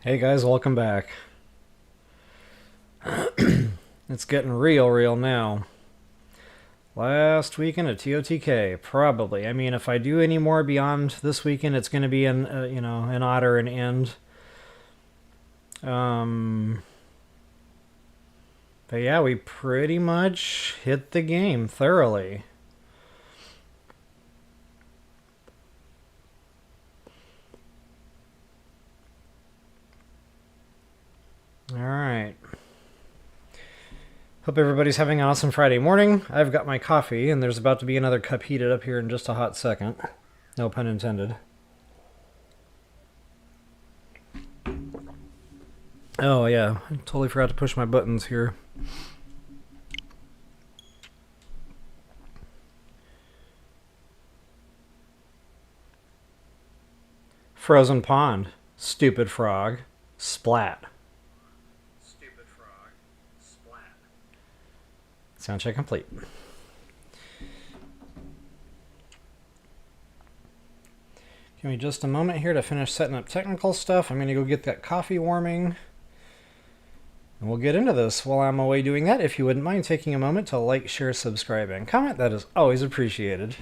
Hey guys, welcome back. It's getting real now. Last weekend at TotK, probably. I mean, if I do any more beyond this weekend, it's going to be an odd or an end. But yeah, we pretty much hit the game thoroughly. Alright. Hope everybody's having an awesome Friday morning. I've got my coffee, and there's about to be another cup heated up here in just a hot second. No pun intended. Oh yeah, I totally forgot to push my buttons here. Frozen pond. Stupid frog. Splat. Stupid frog. Splat. Sound check complete. Give me just a moment here to finish setting up technical stuff. I'm going to go get that coffee warming. And we'll get into this. While I'm away doing that, if you wouldn't mind taking a moment to like, share, subscribe, and comment, that is always appreciated.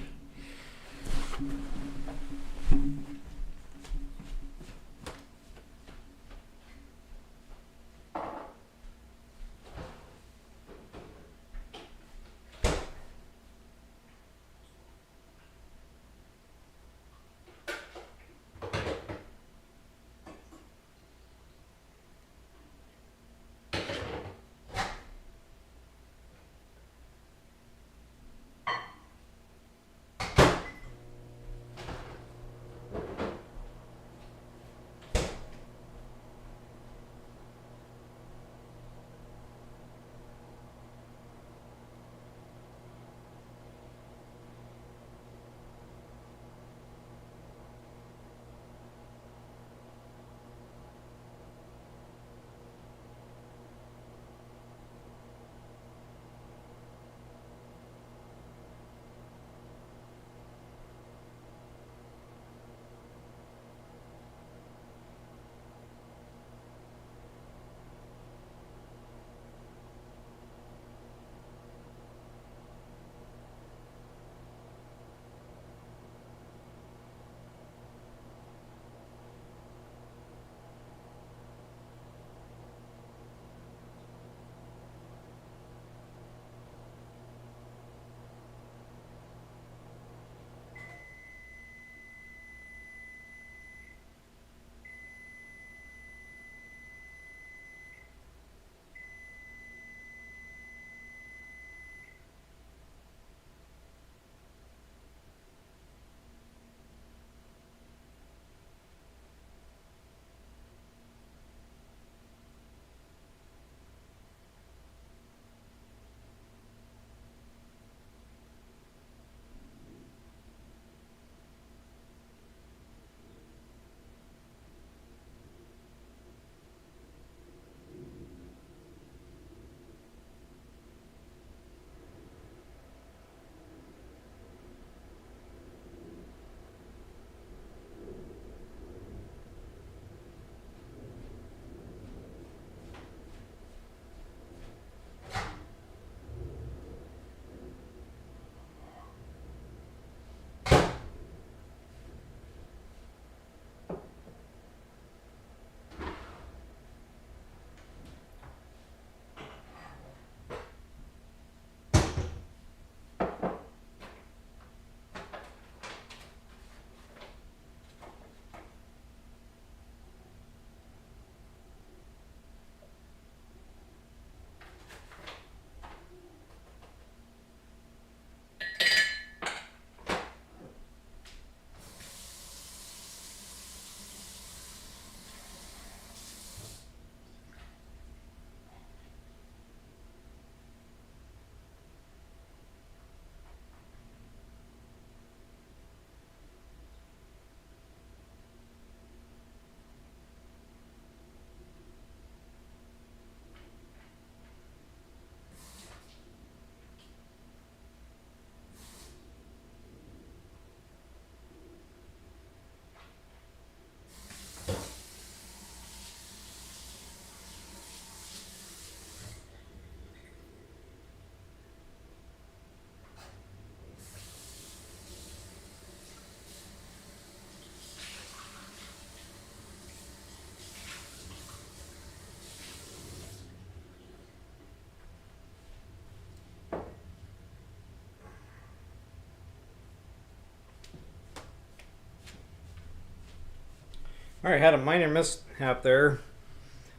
Alright, had a minor mishap there.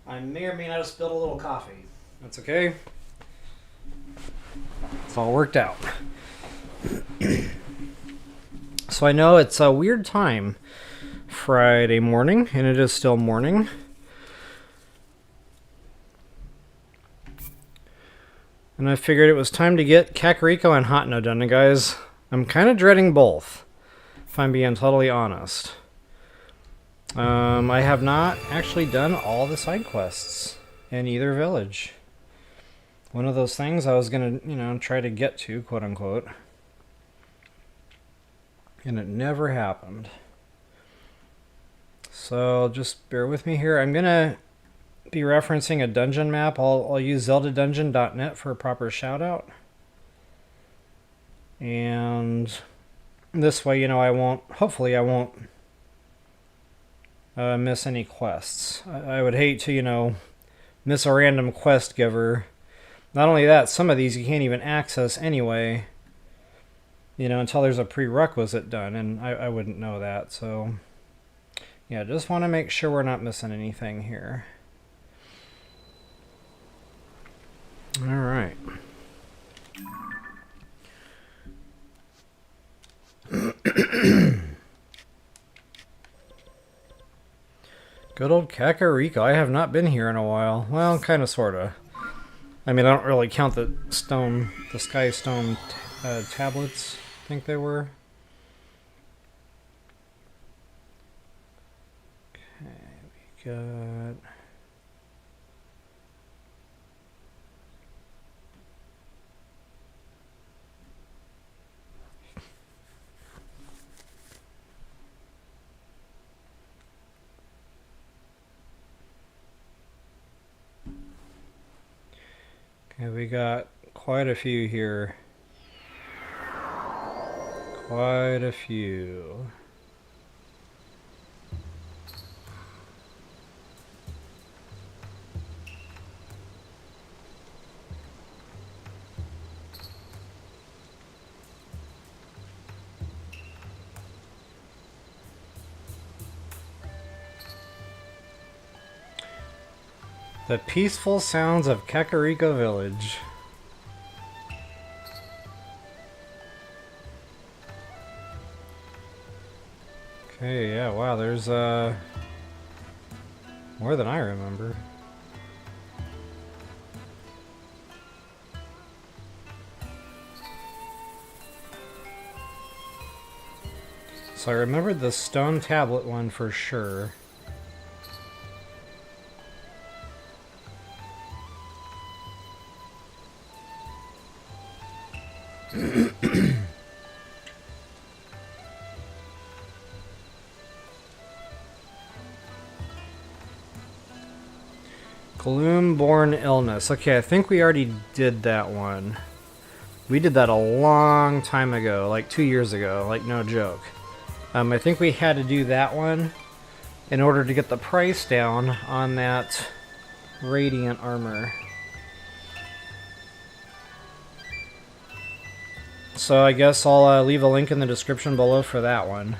I may or may not have spilled a little coffee. That's okay. It's all worked out. So I know it's a weird time, Friday morning, and it is still morning. And I figured it was time to get Kakariko and Hotno done. And guys, I'm kind of dreading both, if I'm being totally honest. I have not actually done all the side quests in either village. One of those things I was going to, try to get to, quote unquote. And it never happened. So just bear with me here. I'm going to be referencing a dungeon map. I'll use zeldadungeon.net for a proper shout out. And this way, hopefully I won't miss any quests. I would hate to, miss a random quest giver. Not only that, some of these you can't even access anyway, until there's a prerequisite done, and I wouldn't know that. So, yeah, just want to make sure we're not missing anything here. All right. Good old Kakariko. I have not been here in a while. Well, kind of, sort of. I mean, I don't really count the sky stone tablets, I think they were. Okay, we got... Okay, we got quite a few here. Quite a few. The peaceful sounds of Kakariko Village. Okay, yeah, wow, there's more than I remember. So I remembered the stone tablet one for sure. Gloom-born illness. Okay, I think we already did that one. We did that a long time ago, like 2 years ago, like no joke. I think we had to do that one in order to get the price down on that radiant armor. So I guess I'll leave a link in the description below for that one.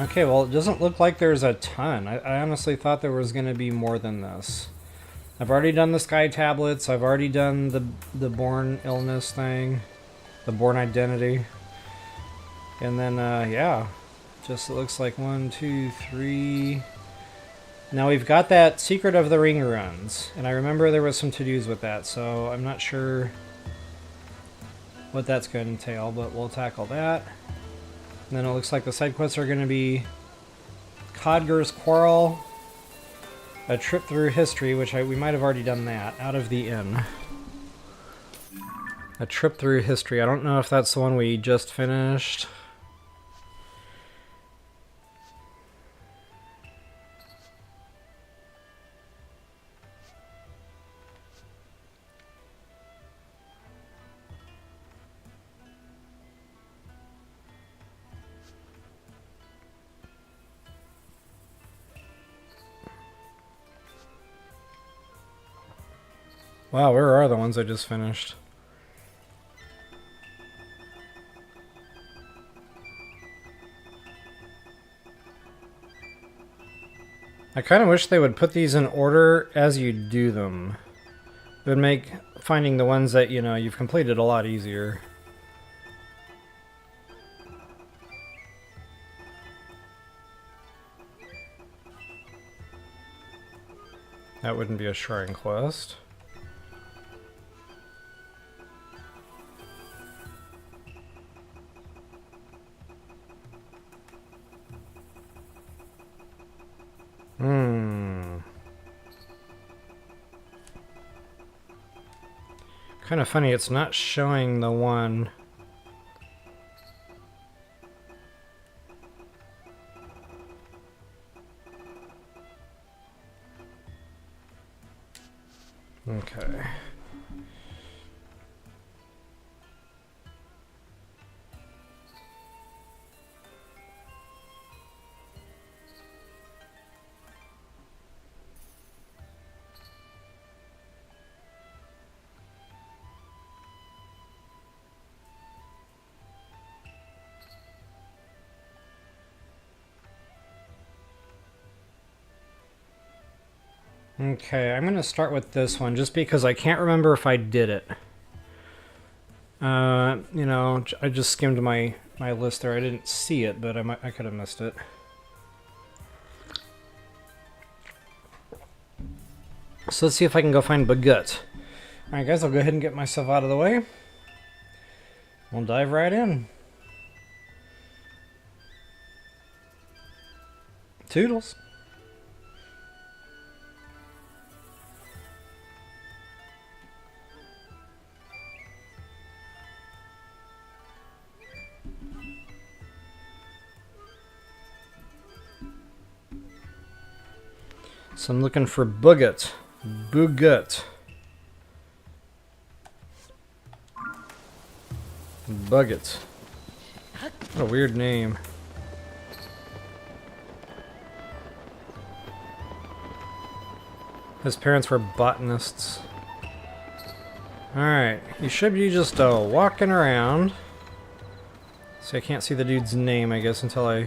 Okay, well, it doesn't look like there's a ton. I honestly thought there was going to be more than this. I've already done the sky tablets. I've already done the born illness thing. The born identity. And then, yeah. Just it looks like 1, 2, 3... Now we've got that Secret of the Ring runs. And I remember there was some to-dos with that, so I'm not sure what that's going to entail, but we'll tackle that. And then it looks like the side quests are going to be Codgers Quarrel, a trip through history, which we might have already done that, out of the inn. A trip through history. I don't know if that's the one we just finished. Wow, where are the ones I just finished? I kind of wish they would put these in order as you do them. It would make finding the ones that, you know, you've completed a lot easier. That wouldn't be a shrine quest. Kind of funny, it's not showing the one. Okay. Okay, I'm going to start with this one just because I can't remember if I did it. You know, I just skimmed my list there. I didn't see it, but I could have missed it. So let's see if I can go find Bagut. Alright guys, I'll go ahead and get myself out of the way. We'll dive right in. Toodles. So I'm looking for Bugut. Bugut. Bugut. What a weird name. His parents were botanists. Alright, you should be just walking around. See, I can't see the dude's name, I guess, until I...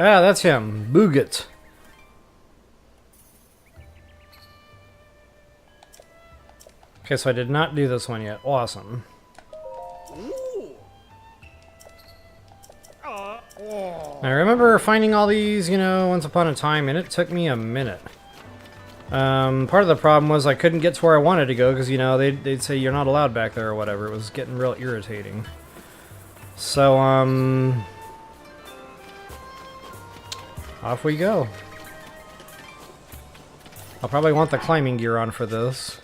Ah, that's him. Bugut. Okay, so I did not do this one yet. Awesome. I remember finding all these, you know, once upon a time, and it took me a minute. Part of the problem was I couldn't get to where I wanted to go, because, you know, they'd say you're not allowed back there or whatever. It was getting real irritating. So, off we go. I'll probably want the climbing gear on for this.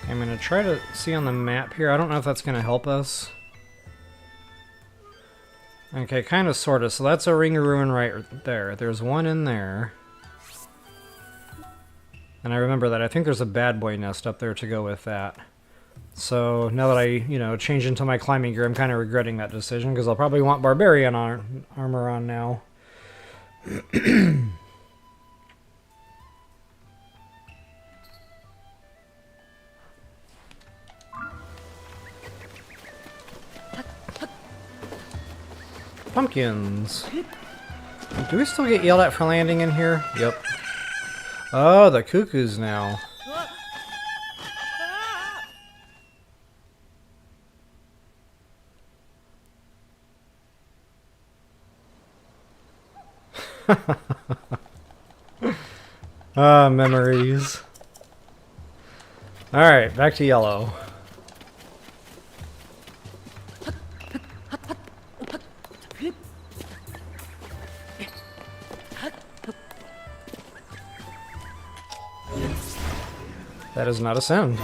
I'm going to try to see on the map here. I don't know if that's going to help us. Okay, kind of, sort of. So that's a ring of ruin right there. There's one in there. And I remember that. I think there's a bad boy nest up there to go with that. So now that I, you know, change into my climbing gear, I'm kind of regretting that decision because I'll probably want barbarian armor on now. Pumpkins. Do we still get yelled at for landing in here? Yep. Oh, the cuckoos now. Ah, memories. Alright, back to yellow. That is not a sound.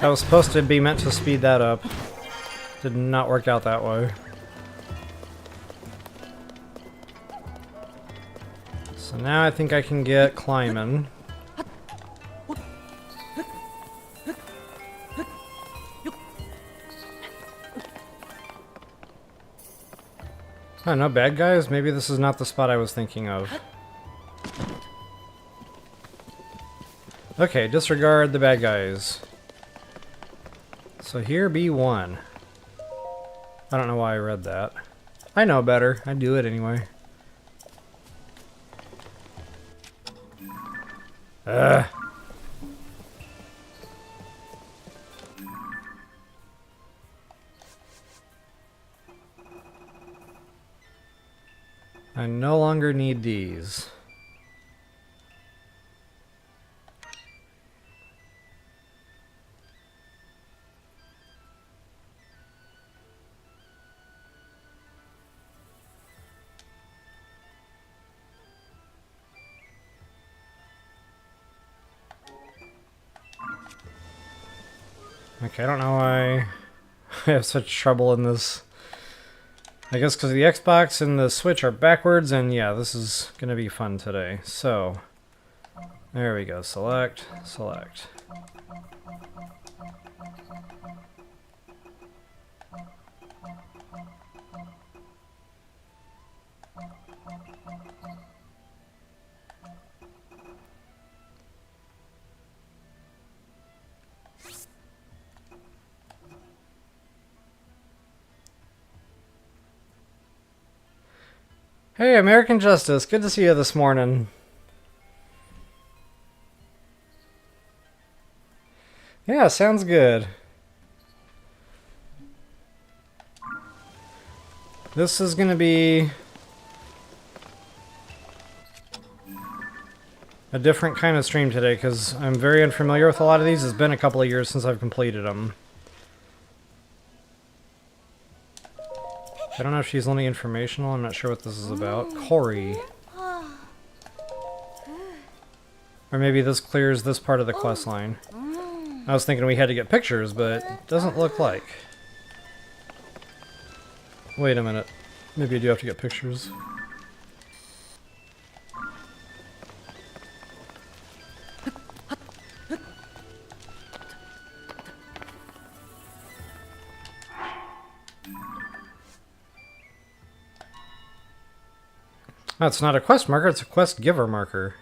That was supposed to be meant to speed that up. Did not work out that way. So now I think I can get climbing. Oh, no bad guys? Maybe this is not the spot I was thinking of. Okay, disregard the bad guys. So here be one. I don't know why I read that. I know better. I do it anyway. Ugh. I no longer need these. Okay, I don't know why I have such trouble in this. I guess because the Xbox and the Switch are backwards, and yeah, this is going to be fun today. So, there we go. Select, select. Hey, American Justice, good to see you this morning. Yeah, sounds good. This is going to be a different kind of stream today because I'm very unfamiliar with a lot of these. It's been a couple of years since I've completed them. I don't know if she's only informational. I'm not sure what this is about. Corey. Or maybe this clears this part of the quest line. I was thinking we had to get pictures, but it doesn't look like. Wait a minute. Maybe I do have to get pictures. Oh, it's not a quest marker, it's a quest giver marker.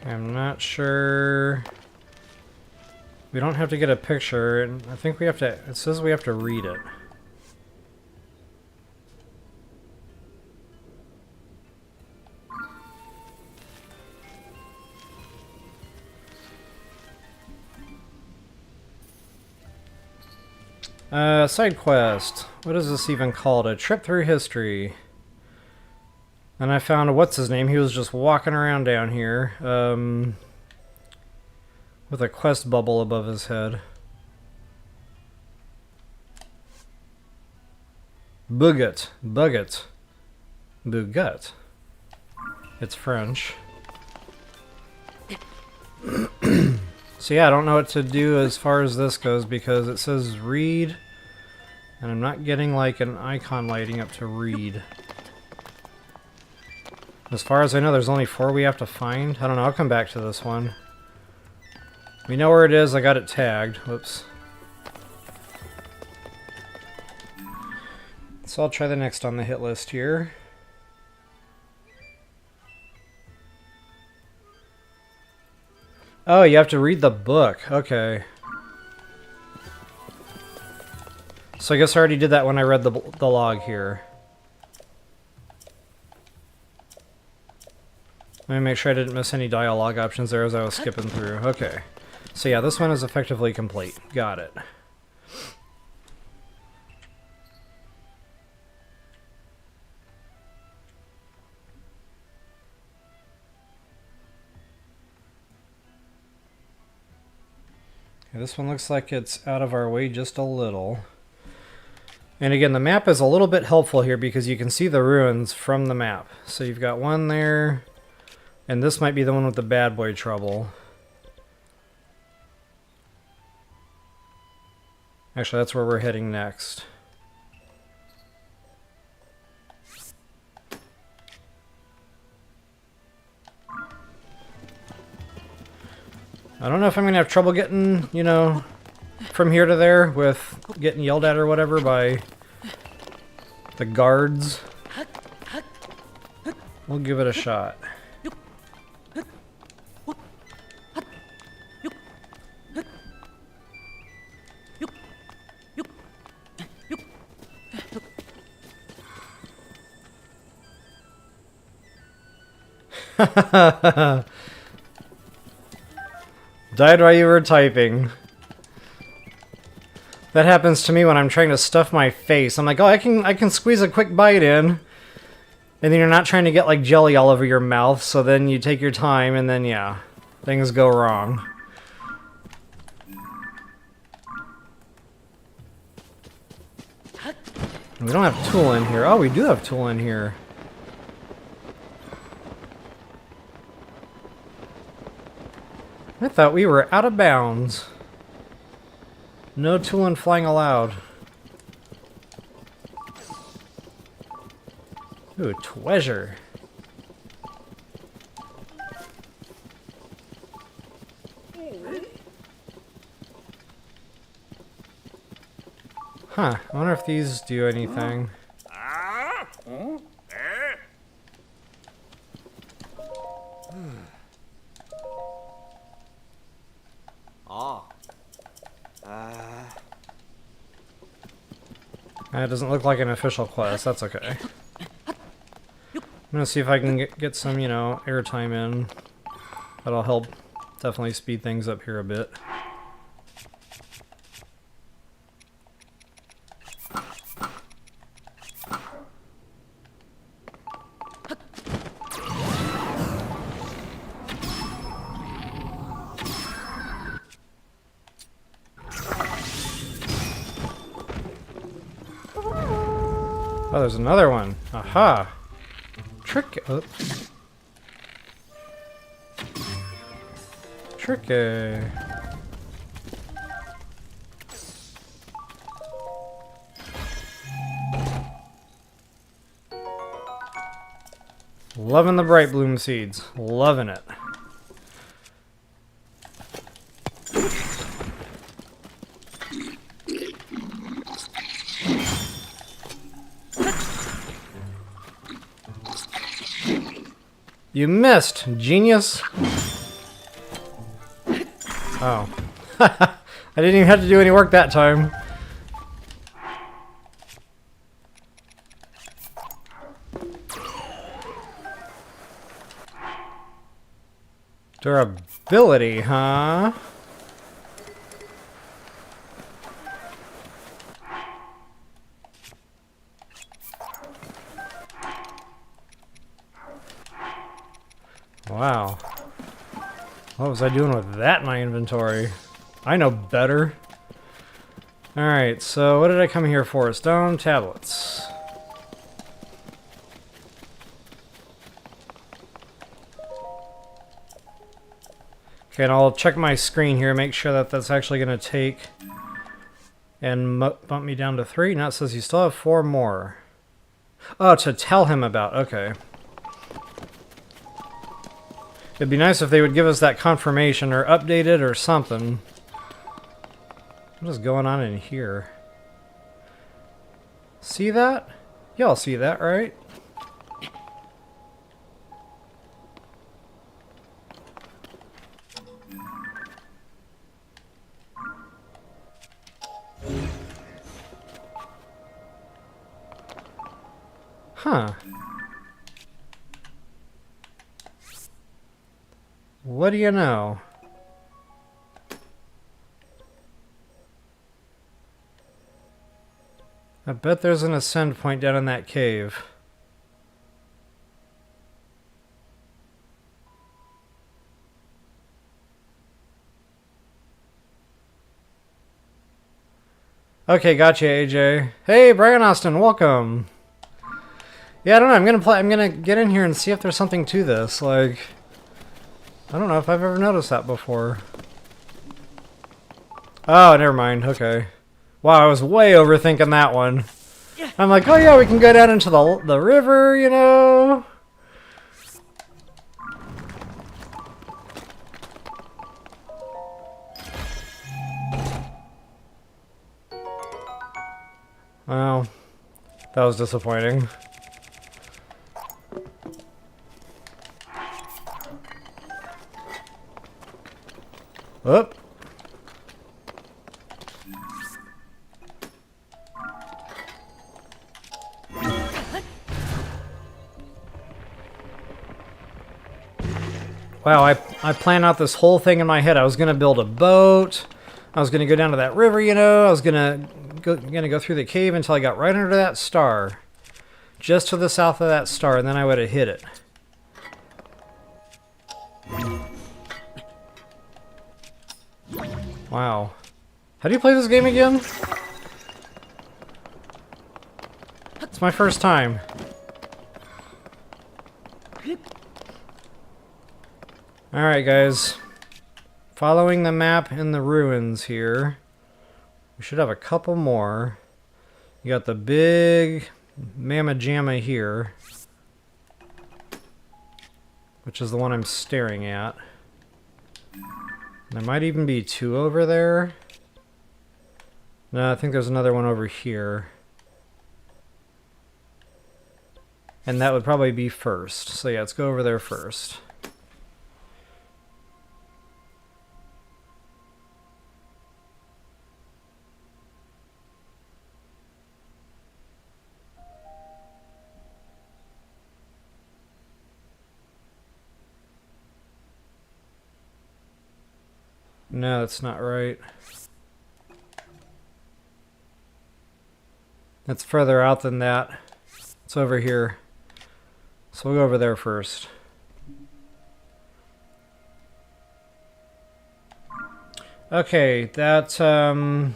I'm not sure. We don't have to get a picture, and I think we have to. It says we have to read it. Side quest. What is this even called? A trip through history. And I found, what's his name? He was just walking around down here, with a quest bubble above his head. Bugut. Bugut. Bugut. It's French. So yeah, I don't know what to do as far as this goes because it says read, and I'm not getting like an icon lighting up to read. As far as I know, there's only 4 we have to find. I don't know, I'll come back to this one. We know where it is, I got it tagged. Whoops. So I'll try the next on the hit list here. Oh, you have to read the book. Okay. So I guess I already did that when I read the log here. Let me make sure I didn't miss any dialogue options there as I was skipping through. Okay. So yeah, this one is effectively complete. Got it. Okay, this one looks like it's out of our way just a little. And again, the map is a little bit helpful here because you can see the ruins from the map. So you've got one there, and this might be the one with the bad boy trouble. Actually, that's where we're heading next. I don't know if I'm going to have trouble getting, you know, from here to there with getting yelled at or whatever by the guards. We'll give it a shot. Died while you were typing. That happens to me when I'm trying to stuff my face. I'm like, oh, I can squeeze a quick bite in. And then you're not trying to get like jelly all over your mouth, so then you take your time and then yeah, things go wrong. We don't have tool in here. Oh, we do have tool in here. I thought we were out of bounds. No tool and flying allowed. Ooh, treasure. Huh, I wonder if these do anything. That doesn't look like an official quest, that's okay. I'm gonna see if I can get some, you know, airtime in. That'll help definitely speed things up here a bit. Oh, there's another one. Aha! Trick. Oh. Tricky. Loving the bright bloom seeds. Loving it. You missed, genius. Oh. I didn't even have to do any work that time. Durability, huh? Wow. What was I doing with that in my inventory? I know better. Alright, so what did I come here for? Stone tablets. Okay, and I'll check my screen here, make sure that that's actually going to take and bump me down to 3. Now it says you still have 4 more. Oh, to tell him about. Okay. It'd be nice if they would give us that confirmation or update it or something. What is going on in here? See that? Y'all see that, right? Huh. What do you know? I bet there's an ascend point down in that cave. Okay, gotcha, AJ. Hey, Brian Austin, welcome. Yeah, I don't know. I'm gonna get in here and see if there's something to this. Like, I don't know if I've ever noticed that before. Oh, never mind. Okay. Wow, I was way overthinking that one. I'm like, oh yeah, we can go down into the river, you know. Well, that was disappointing. Whoop. Wow, I planned out this whole thing in my head. I was going to build a boat. I was going to go down to that river, you know. I was going to go through the cave until I got right under that star. Just to the south of that star, and then I would have hit it. Wow. How do you play this game again? It's my first time. Alright guys, following the map in the ruins here, we should have a couple more. You got the big Mama Jamma here, which is the one I'm staring at. There might even be two over there. No, I think there's another one over here. And that would probably be first. So yeah, let's go over there first. No, that's not right. That's further out than that. It's over here. So we'll go over there first. Okay, that,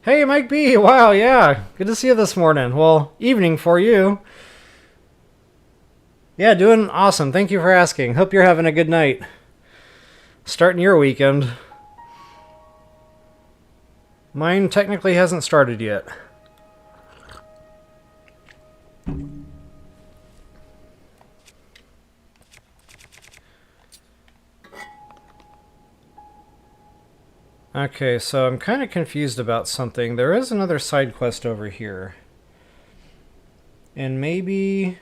Hey, Mike B! Wow, yeah! Good to see you this morning. Well, evening for you. Yeah, doing awesome. Thank you for asking. Hope you're having a good night. Starting your weekend. Mine technically hasn't started yet. Okay, so I'm kind of confused about something. There is another side quest over here. And maybe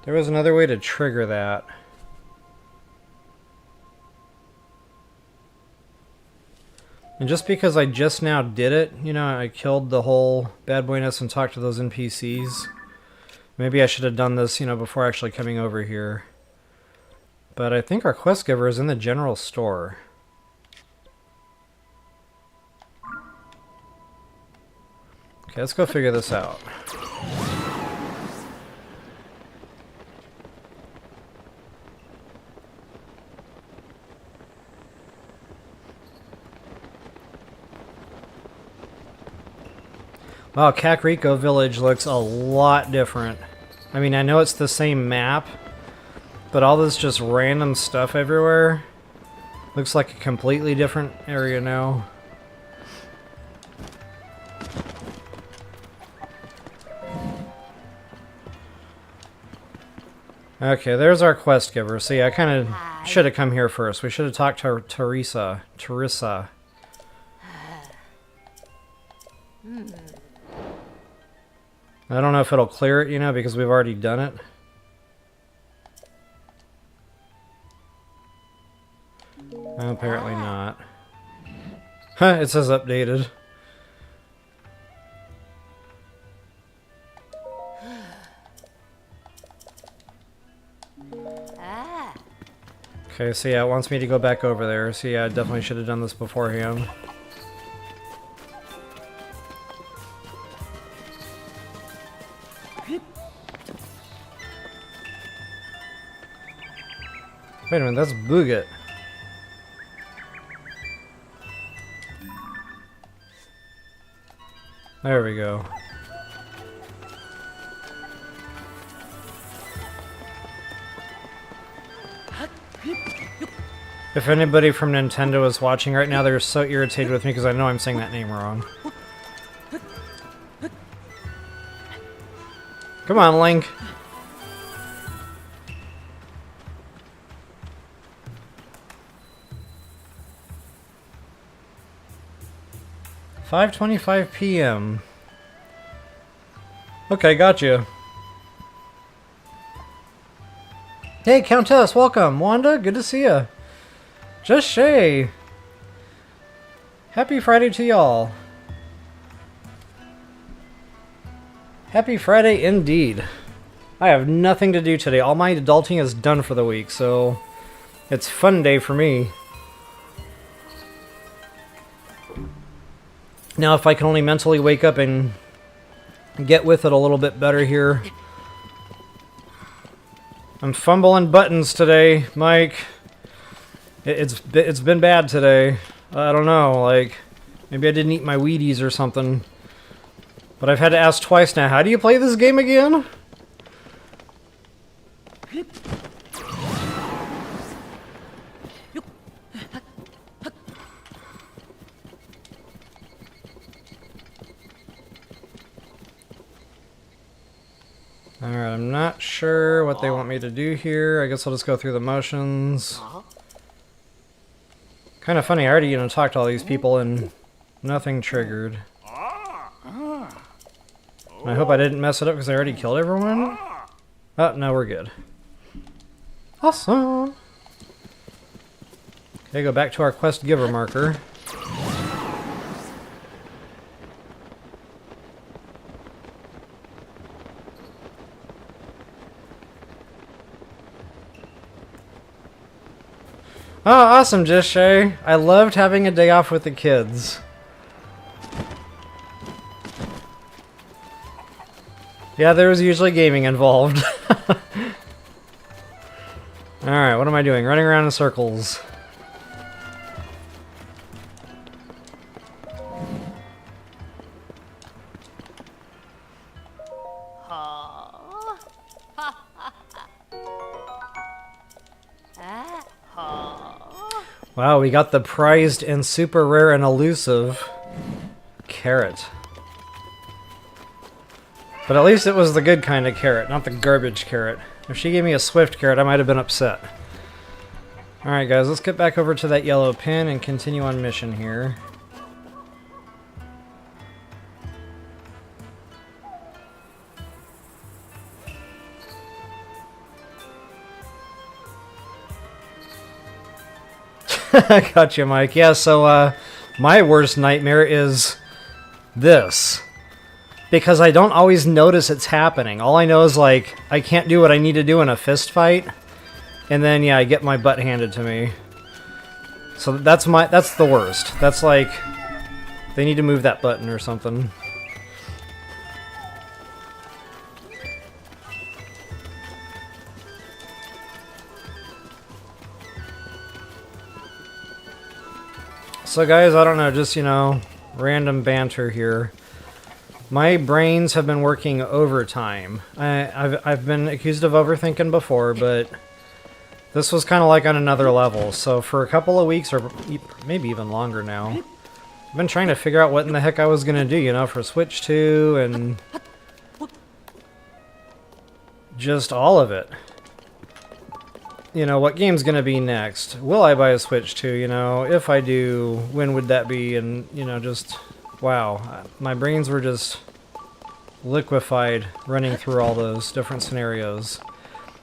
there was another way to trigger that. And just because I just now did it, you know, I killed the whole bad boyness and talked to those NPCs. Maybe I should have done this, you know, before actually coming over here. But I think our quest giver is in the general store. Okay, let's go figure this out. Wow, Kakariko Village looks a lot different. I mean, I know it's the same map, but all this just random stuff everywhere looks like a completely different area now. Okay, there's our quest giver. See, I kind of should have come here first. We should have talked to Teresa. I don't know if it'll clear it, you know, because we've already done it. Apparently not. Huh, it says updated. Okay, so yeah, it wants me to go back over there. So yeah, I definitely should have done this beforehand. Wait a minute, that's Booget. There we go. If anybody from Nintendo is watching right now, they're so irritated with me because I know I'm saying that name wrong. Come on, Link. "5:25 p.m. Okay, gotcha. Hey, Countess, welcome. Wanda, good to see ya. Just Shay. Happy Friday to y'all. Happy Friday indeed. I have nothing to do today. All my adulting is done for the week, so it's fun day for me. Now, if I can only mentally wake up and get with it a little bit better here. I'm fumbling buttons today, Mike. It's been bad today. I don't know, like, maybe I didn't eat my Wheaties or something. But I've had to ask twice now, how do you play this game again? Alright, I'm not sure what they want me to do here. I guess I'll just go through the motions. Kind of funny, I already, talked to all these people and nothing triggered. I hope I didn't mess it up because I already killed everyone. Oh, no, we're good. Awesome! Okay, go back to our quest giver marker. Oh, awesome, Just Shay. I loved having a day off with the kids. Yeah, there was usually gaming involved. Alright, what am I doing? Running around in circles. Wow, we got the prized and super rare and elusive carrot. But at least it was the good kind of carrot, not the garbage carrot. If she gave me a swift carrot, I might have been upset. Alright guys, let's get back over to that yellow pin and continue on mission here. Gotcha, Mike. Yeah, so my worst nightmare is this. Because I don't always notice it's happening. All I know is, like, I can't do what I need to do in a fist fight. And then, yeah, I get my butt handed to me. So that's the worst. That's like, they need to move that button or something. So guys, I don't know, just, random banter here. My brains have been working overtime. I've been accused of overthinking before, but this was kind of like on another level. So for a couple of weeks, or maybe even longer now, I've been trying to figure out what in the heck I was going to do, for Switch 2 and just all of it. What game's going to be next? Will I buy a Switch 2? If I do, when would that be? And, just, wow. My brains were just liquefied running through all those different scenarios.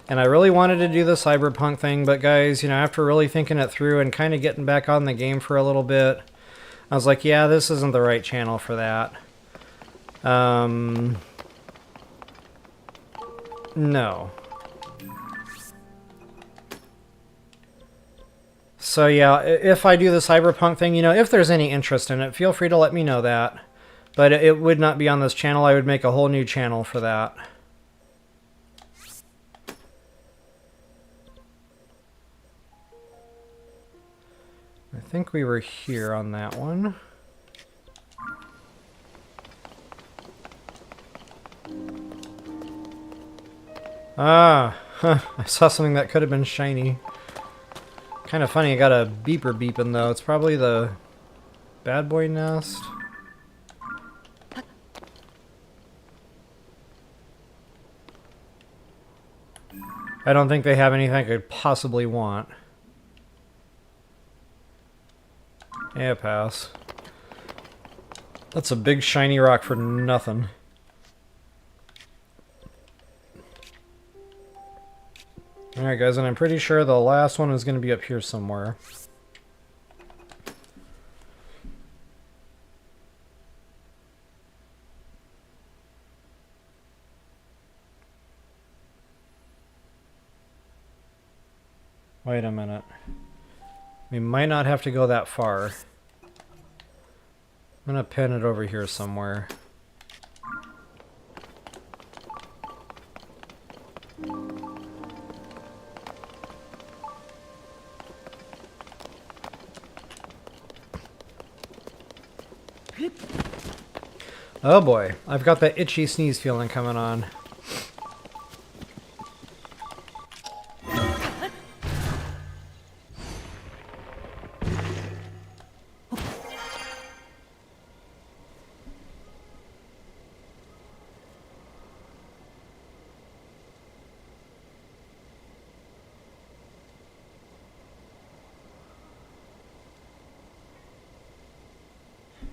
And I really wanted to do the Cyberpunk thing, but guys, after really thinking it through and kind of getting back on the game for a little bit, I was like, yeah, this isn't the right channel for that. No. So yeah, if I do the Cyberpunk thing, if there's any interest in it, feel free to let me know that. But it would not be on this channel. I would make a whole new channel for that. I think we were here on that one. Ah, huh, I saw something that could have been shiny. Kind of funny, I got a beeper beeping though. It's probably the bad boy nest. I don't think they have anything I could possibly want. Yeah, pass. That's a big shiny rock for nothing. Alright guys, and I'm pretty sure the last one is going to be up here somewhere. Wait a minute. We might not have to go that far. I'm going to pin it over here somewhere. Oh boy, I've got that itchy sneeze feeling coming on.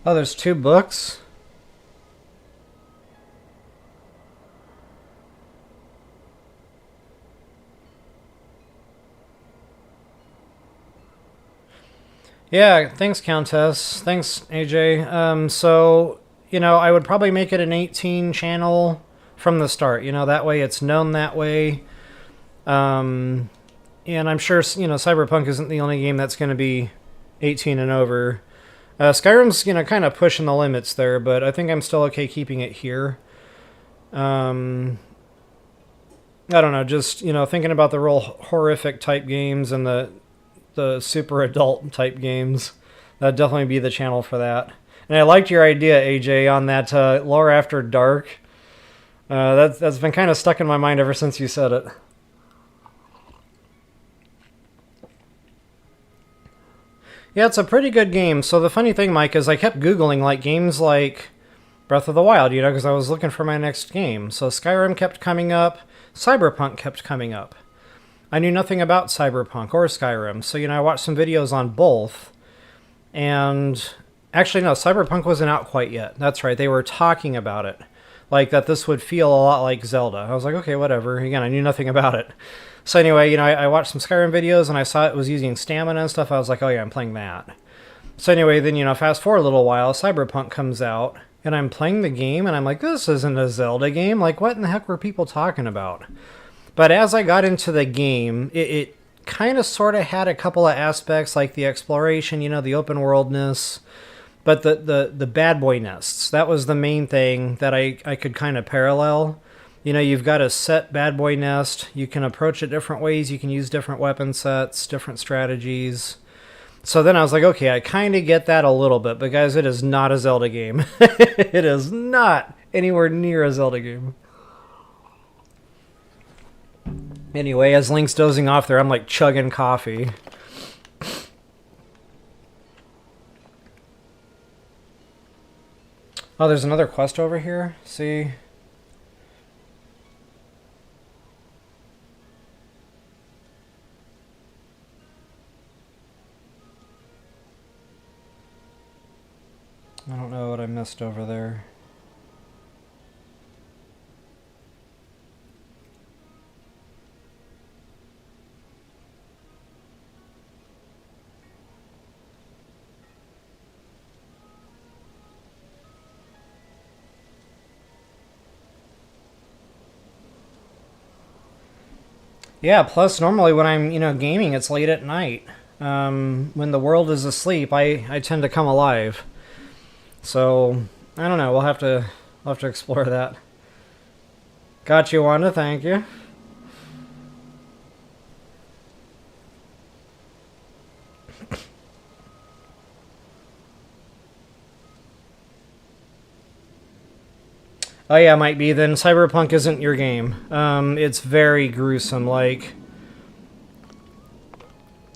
Oh, there's 2 books? Yeah, thanks Countess. Thanks AJ. So, you know, I would probably make it an 18 channel from the start. You know, that way it's known that way. And I'm sure, you know, Cyberpunk isn't the only game that's going to be 18 and over. Skyrim's, you know, kind of pushing the limits there, but I think I'm still okay keeping it here. I don't know, just, you know, thinking about the real horrific type games and the super adult type games. That'd definitely be the channel for that. And I liked your idea, AJ, on that lore after dark. That's been kind of stuck in my mind ever since you said it. Yeah, it's a pretty good game. So the funny thing, Mike, is I kept Googling like games like Breath of the Wild, you know, because I was looking for my next game. So Skyrim kept coming up. Cyberpunk kept coming up. I knew nothing about Cyberpunk or Skyrim. So, you know, I watched some videos on both. And actually, no, Cyberpunk wasn't out quite yet. That's right. They were talking about it. Like that this would feel a lot like Zelda. I was like, okay, whatever. Again, I knew nothing about it. So anyway, you know, I watched some Skyrim videos and I saw it was using stamina and stuff. I was like, oh yeah, I'm playing that. So anyway, then, you know, fast forward a little while, Cyberpunk comes out and I'm playing the game and I'm like, this isn't a Zelda game. Like, what in the heck were people talking about? But as I got into the game, it kind of sort of had a couple of aspects like the exploration, you know, the open worldness, but the bad boy nests. That was the main thing that I could kind of parallel. You know, you've got a set bad boy nest. You can approach it different ways. You can use different weapon sets, different strategies. So then I was like, okay, I kind of get that a little bit. But guys, it is not a Zelda game. It is not anywhere near a Zelda game. Anyway, as Link's dozing off there, I'm like chugging coffee. Oh, there's another quest over here. See? I don't know what I missed over there. Yeah, plus normally when I'm, you know, gaming, it's late at night. When the world is asleep, I tend to come alive. So, I don't know, we'll have to explore that. Got you, Wanda, thank you. Oh yeah, might be. Then Cyberpunk isn't your game. It's very gruesome. Like,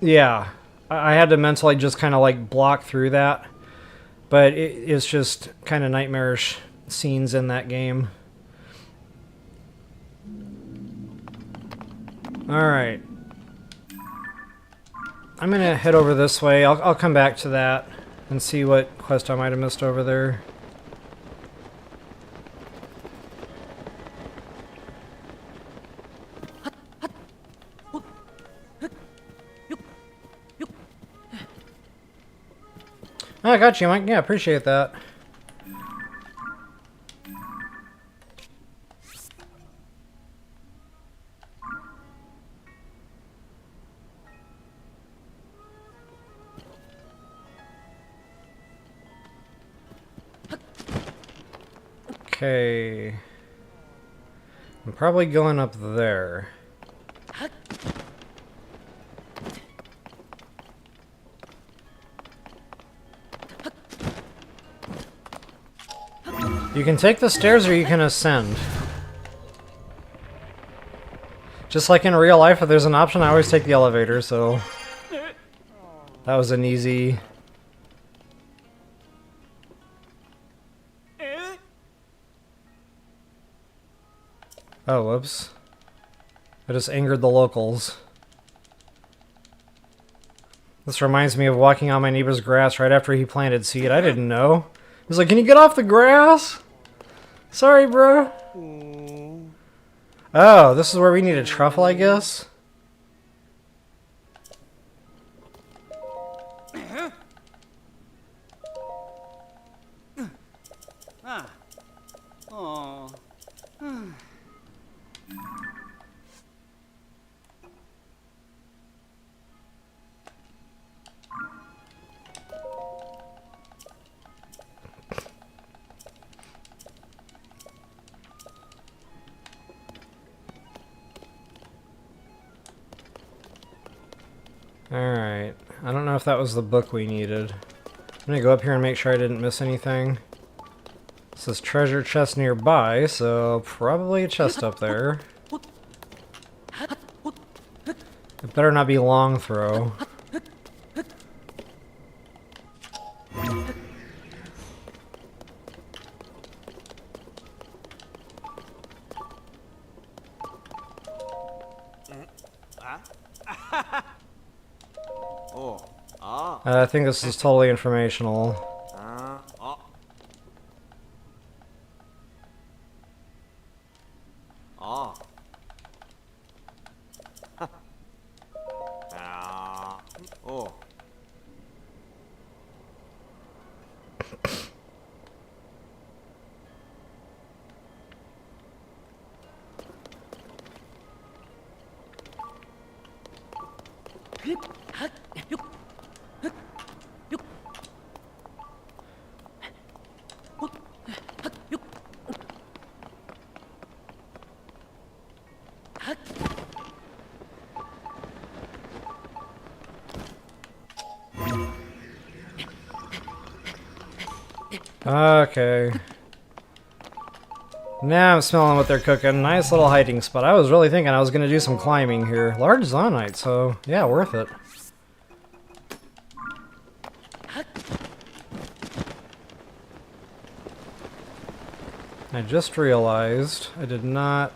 yeah, I had to mentally just kind of like block through that. But it's just kind of nightmarish scenes in that game. Alright. I'm gonna head over this way. I'll come back to that and see what quest I might have missed over there. Oh, I got you, Mike. Yeah, appreciate that. Okay. I'm probably going up there. You can take the stairs or you can ascend. Just like in real life, if there's an option, I always take the elevator, so... That was an easy... Oh, whoops. I just angered the locals. This reminds me of walking on my neighbor's grass right after he planted seed. I didn't know. He was like, "Can you get off the grass?" Sorry, bro. Oh, this is where we need a truffle, I guess? Alright. I don't know if that was the book we needed. I'm gonna go up here and make sure I didn't miss anything. It says treasure chest nearby, so probably a chest up there. It better not be long throw. I think this is totally informational. Okay. Now I'm smelling what they're cooking. Nice little hiding spot. I was really thinking I was going to do some climbing here. Large zonite, so yeah, worth it. I just realized I did not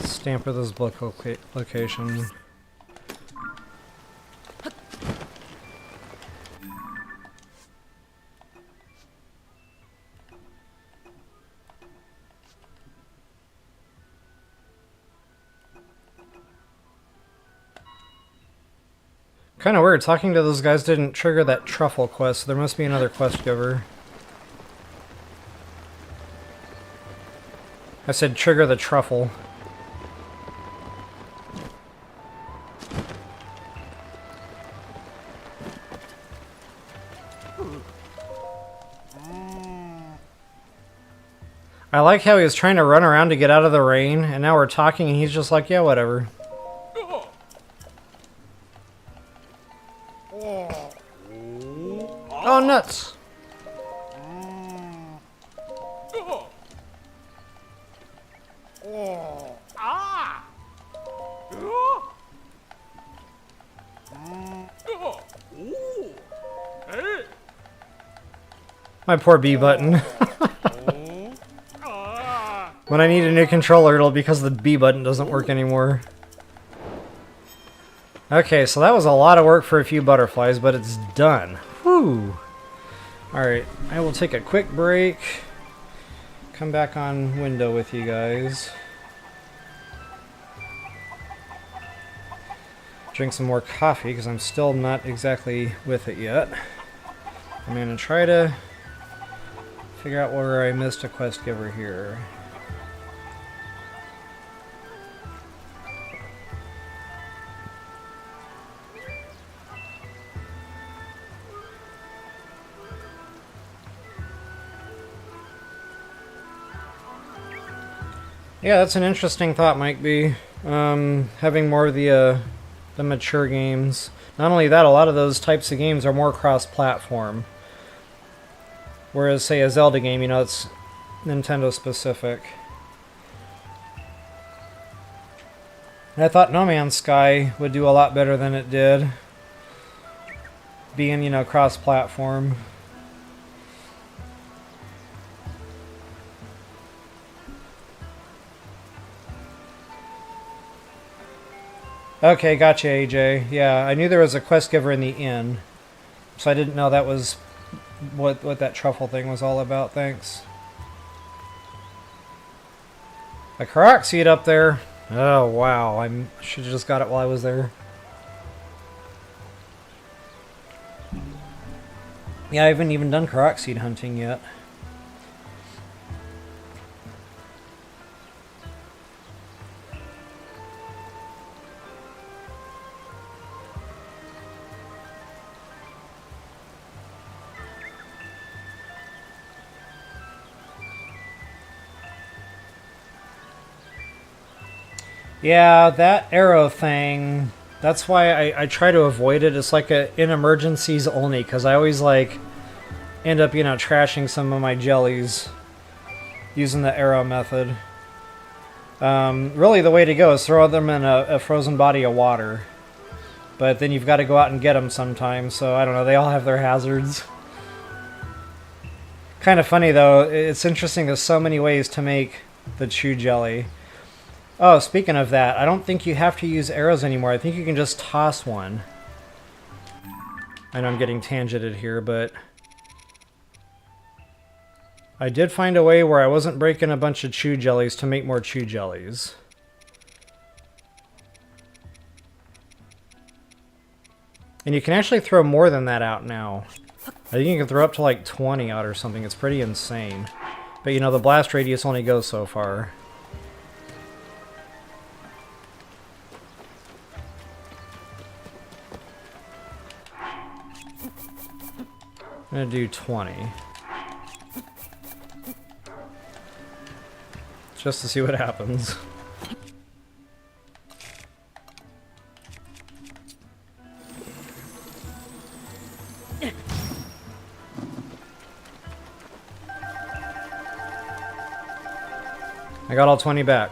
stamp for this book location. Kind of weird, talking to those guys didn't trigger that truffle quest, so there must be another quest giver. I said trigger the truffle. I like how he was trying to run around to get out of the rain, and now we're talking and he's just like, yeah, whatever. Oh, nuts! My poor B button. When I need a new controller, it'll be because the B button doesn't work anymore. Okay, so that was a lot of work for a few butterflies, but it's done. Whew. Alright, I will take a quick break. Come back on window with you guys. Drink some more coffee, because I'm still not exactly with it yet. I'm going to try to figure out where I missed a quest giver here. Yeah, that's an interesting thought, Mike B. Having more of the mature games. Not only that, a lot of those types of games are more cross-platform. Whereas, say, a Zelda game, you know, it's Nintendo specific. And I thought No Man's Sky would do a lot better than it did. Being, you know, cross-platform. Okay, gotcha, AJ. Yeah, I knew there was a quest giver in the inn. So I didn't know that was what that truffle thing was all about. Thanks. A Koroks seed up there. Oh, wow. I should have just got it while I was there. Yeah, I haven't even done Koroks seed hunting yet. Yeah, that arrow thing, that's why I try to avoid it. It's like in emergencies only, because I always like end up, you know, trashing some of my jellies using the arrow method. Really the way to go is throw them in a frozen body of water. But then you've got to go out and get them sometimes, so I don't know, they all have their hazards. Kind of funny though, it's interesting, there's so many ways to make the chew jelly. Oh, speaking of that, I don't think you have to use arrows anymore. I think you can just toss one. I know I'm getting tangented here, but I did find a way where I wasn't breaking a bunch of chew jellies to make more chew jellies. And you can actually throw more than that out now. I think you can throw up to like 20 out or something. It's pretty insane. But you know, the blast radius only goes so far. I'm gonna do 20. Just to see what happens. I got all 20 back.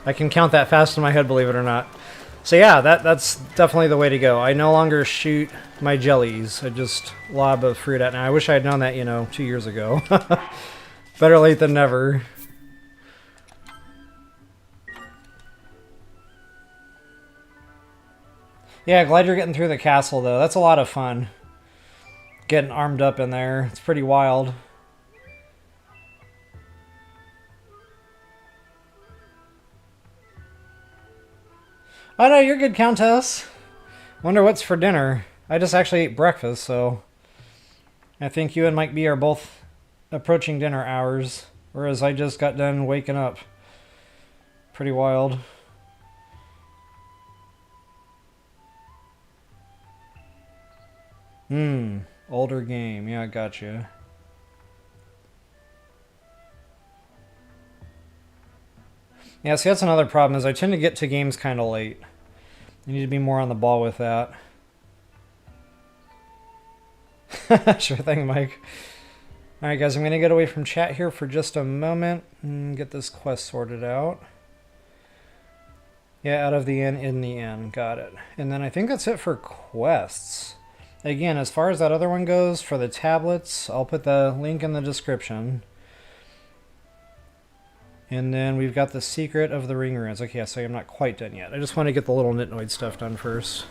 I can count that fast in my head, believe it or not. So yeah, that's definitely the way to go. I no longer shoot my jellies. I just lob a fruit at it. Now, I wish I had known that, you know, 2 years ago. Better late than never. Yeah, glad you're getting through the castle, though. That's a lot of fun. Getting armed up in there. It's pretty wild. Oh no, you're good, Countess. Wonder what's for dinner. I just actually ate breakfast, so I think you and Mike B are both approaching dinner hours, whereas I just got done waking up. Pretty wild. Older game. Yeah, I gotcha. Yeah, see, that's another problem, is I tend to get to games kind of late. You need to be more on the ball with that. Sure thing, Mike. Alright, guys, I'm going to get away from chat here for just a moment and get this quest sorted out. Yeah, out of the inn, in the inn. Got it. And then I think that's it for quests. again, as far as that other one goes, for the tablets, I'll put the link in the description. And then we've got the secret of the ring ruins. Okay, so I'm not quite done yet. I just want to get the little Nitnoid stuff done first.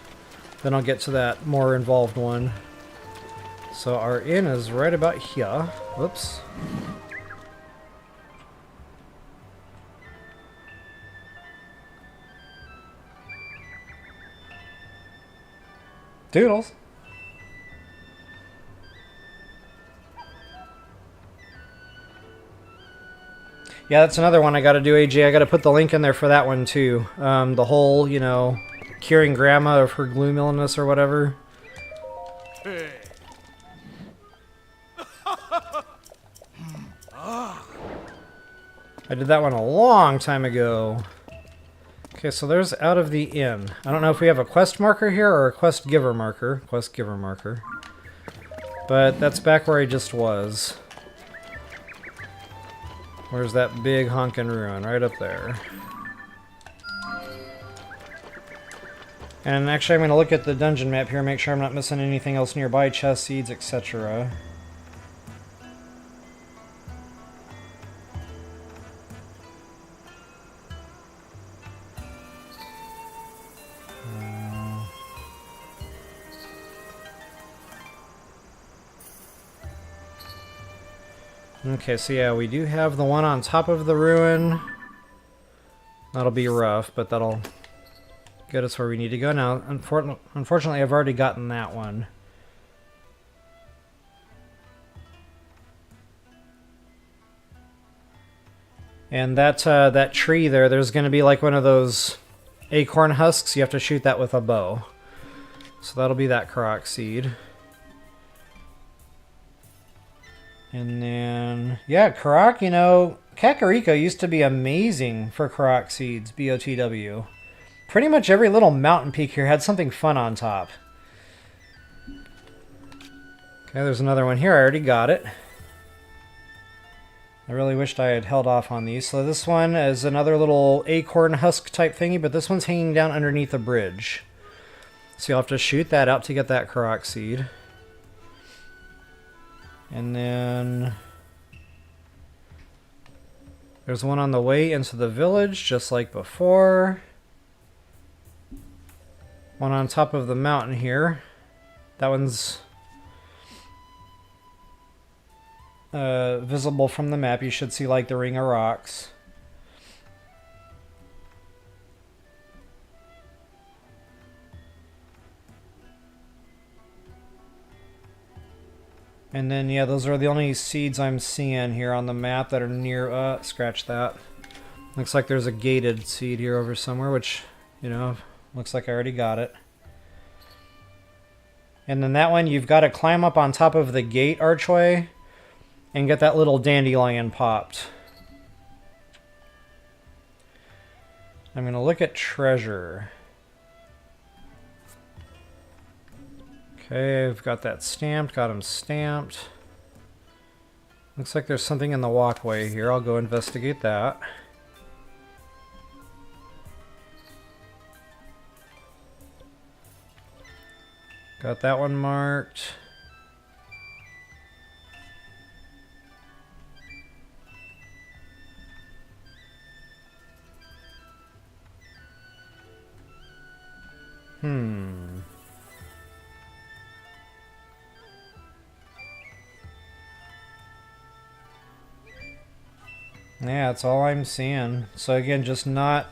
Then I'll get to that more involved one. So our inn is right about here. Whoops. Doodles. Yeah, that's another one I gotta do, AJ. I gotta put the link in there for that one, too. The whole, you know, curing grandma of her gloom illness or whatever. Hey. I did that one a long time ago. Okay, so there's out of the inn. I don't know if we have a quest marker here or a quest giver marker. Quest giver marker. But that's back where I just was. Where's that big honkin' ruin? Right up there. And actually I'm going to look at the dungeon map here, make sure I'm not missing anything else nearby, chest, seeds, etc. Okay, so yeah, we do have the one on top of the ruin. That'll be rough, but that'll get us where we need to go. Now, unfortunately, I've already gotten that one. And that tree there's going to be like one of those acorn husks. You have to shoot that with a bow. So that'll be that Korok seed. And then, yeah, Korok, you know, Kakariko used to be amazing for Korok seeds, BOTW. Pretty much every little mountain peak here had something fun on top. Okay, there's another one here. I already got it. I really wished I had held off on these. So this one is another little acorn husk type thingy, but this one's hanging down underneath a bridge. So you'll have to shoot that out to get that Korok seed. And then there's one on the way into the village, just like before. One on top of the mountain here. That one's visible from the map. You should see like the ring of rocks. And then, yeah, those are the only seeds I'm seeing here on the map that are near... scratch that. Looks like there's a gated seed here over somewhere, which, you know, looks like I already got it. And then that one, you've got to climb up on top of the gate archway and get that little dandelion popped. I'm going to look at treasure. Okay, I've got that stamped, got him stamped. Looks like there's something in the walkway here. I'll go investigate that. Got that one marked. Yeah, that's all I'm seeing. So again, just not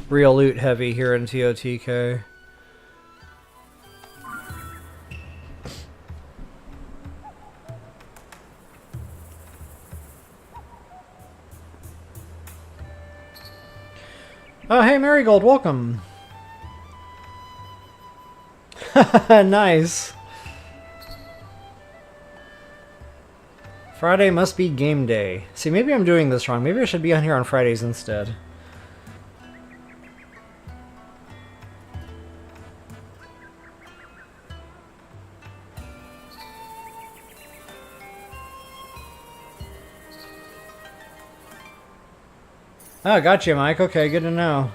real loot heavy here in TOTK. Oh, hey Marigold, welcome. Nice. Friday must be game day. See, maybe I'm doing this wrong. Maybe I should be on here on Fridays instead. Oh, gotcha, Mike. Okay, good to know.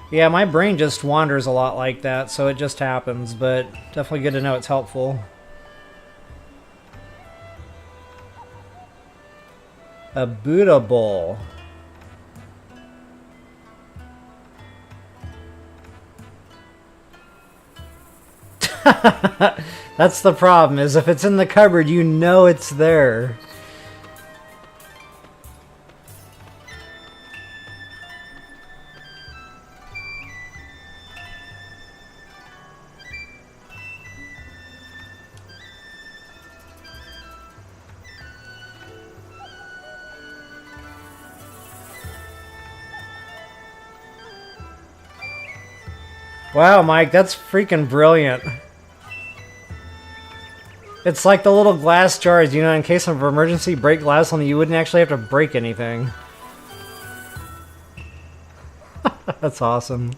Yeah, my brain just wanders a lot like that, so it just happens, but definitely good to know it's helpful. A Buddha bowl. That's the problem, is if it's in the cupboard, you know it's there. Wow, Mike, that's freaking brilliant. It's like the little glass jars, you know, in case of emergency, break glass on you wouldn't actually have to break anything. That's awesome.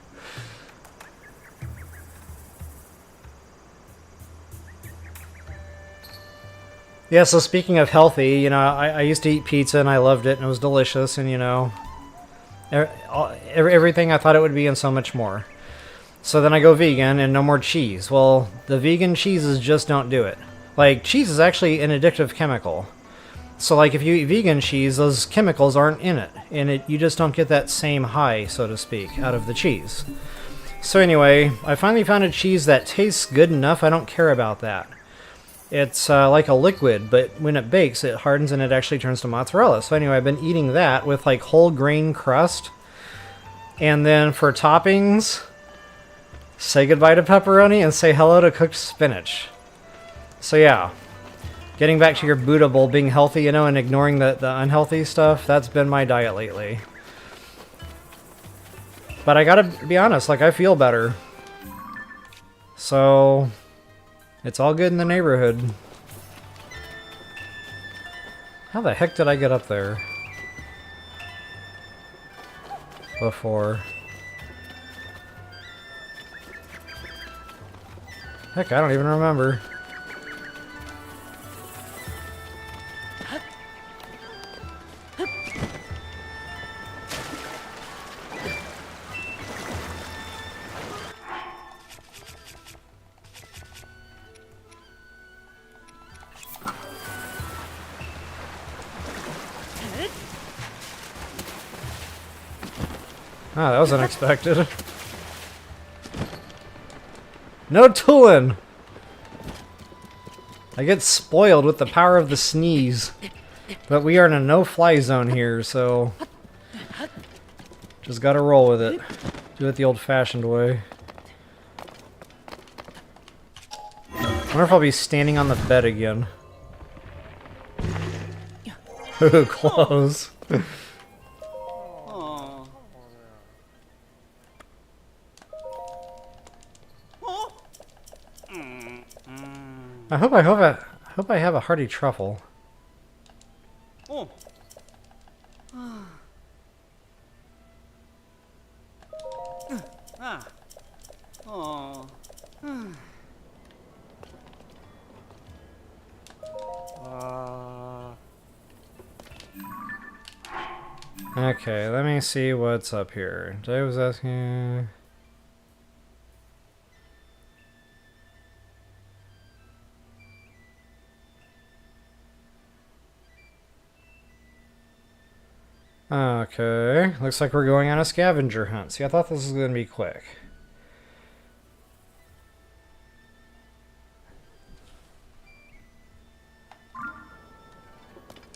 Yeah, so speaking of healthy, you know, I used to eat pizza and I loved it and it was delicious and, you know, everything I thought it would be and so much more. So then I go vegan and no more cheese. Well, the vegan cheeses just don't do it. Like, cheese is actually an addictive chemical. So, like, if you eat vegan cheese, those chemicals aren't in it. And you just don't get that same high, so to speak, out of the cheese. So anyway, I finally found a cheese that tastes good enough. I don't care about that. It's like a liquid, but when it bakes, it hardens and it actually turns to mozzarella. So anyway, I've been eating that with, like, whole grain crust. And then for toppings, say goodbye to pepperoni and say hello to cooked spinach. So yeah, getting back to your Buddha bowl, being healthy, you know, and ignoring the unhealthy stuff, that's been my diet lately. But I gotta be honest, like, I feel better. So, it's all good in the neighborhood. How the heck did I get up there? Before. Heck, I don't even remember. Ah, that was unexpected. No tooling! I get spoiled with the power of the sneeze. But we are in a no-fly zone here, so... just gotta roll with it. Do it the old-fashioned way. I wonder if I'll be standing on the bed again. Ooh, close. I hope I have a hearty truffle. Okay, let me see what's up here. Jay was asking... Okay, looks like we're going on a scavenger hunt. See, I thought this was going to be quick.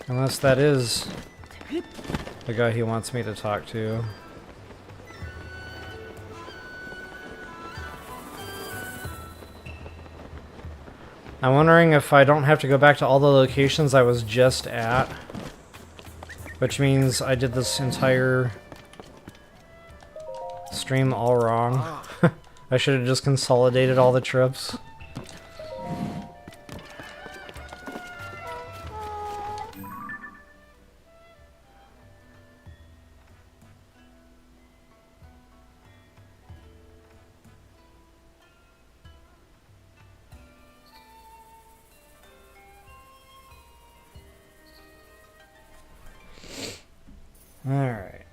Unless that is the guy he wants me to talk to. I'm wondering if I don't have to go back to all the locations I was just at. Which means I did this entire stream all wrong. I should have just consolidated all the trips. Alright.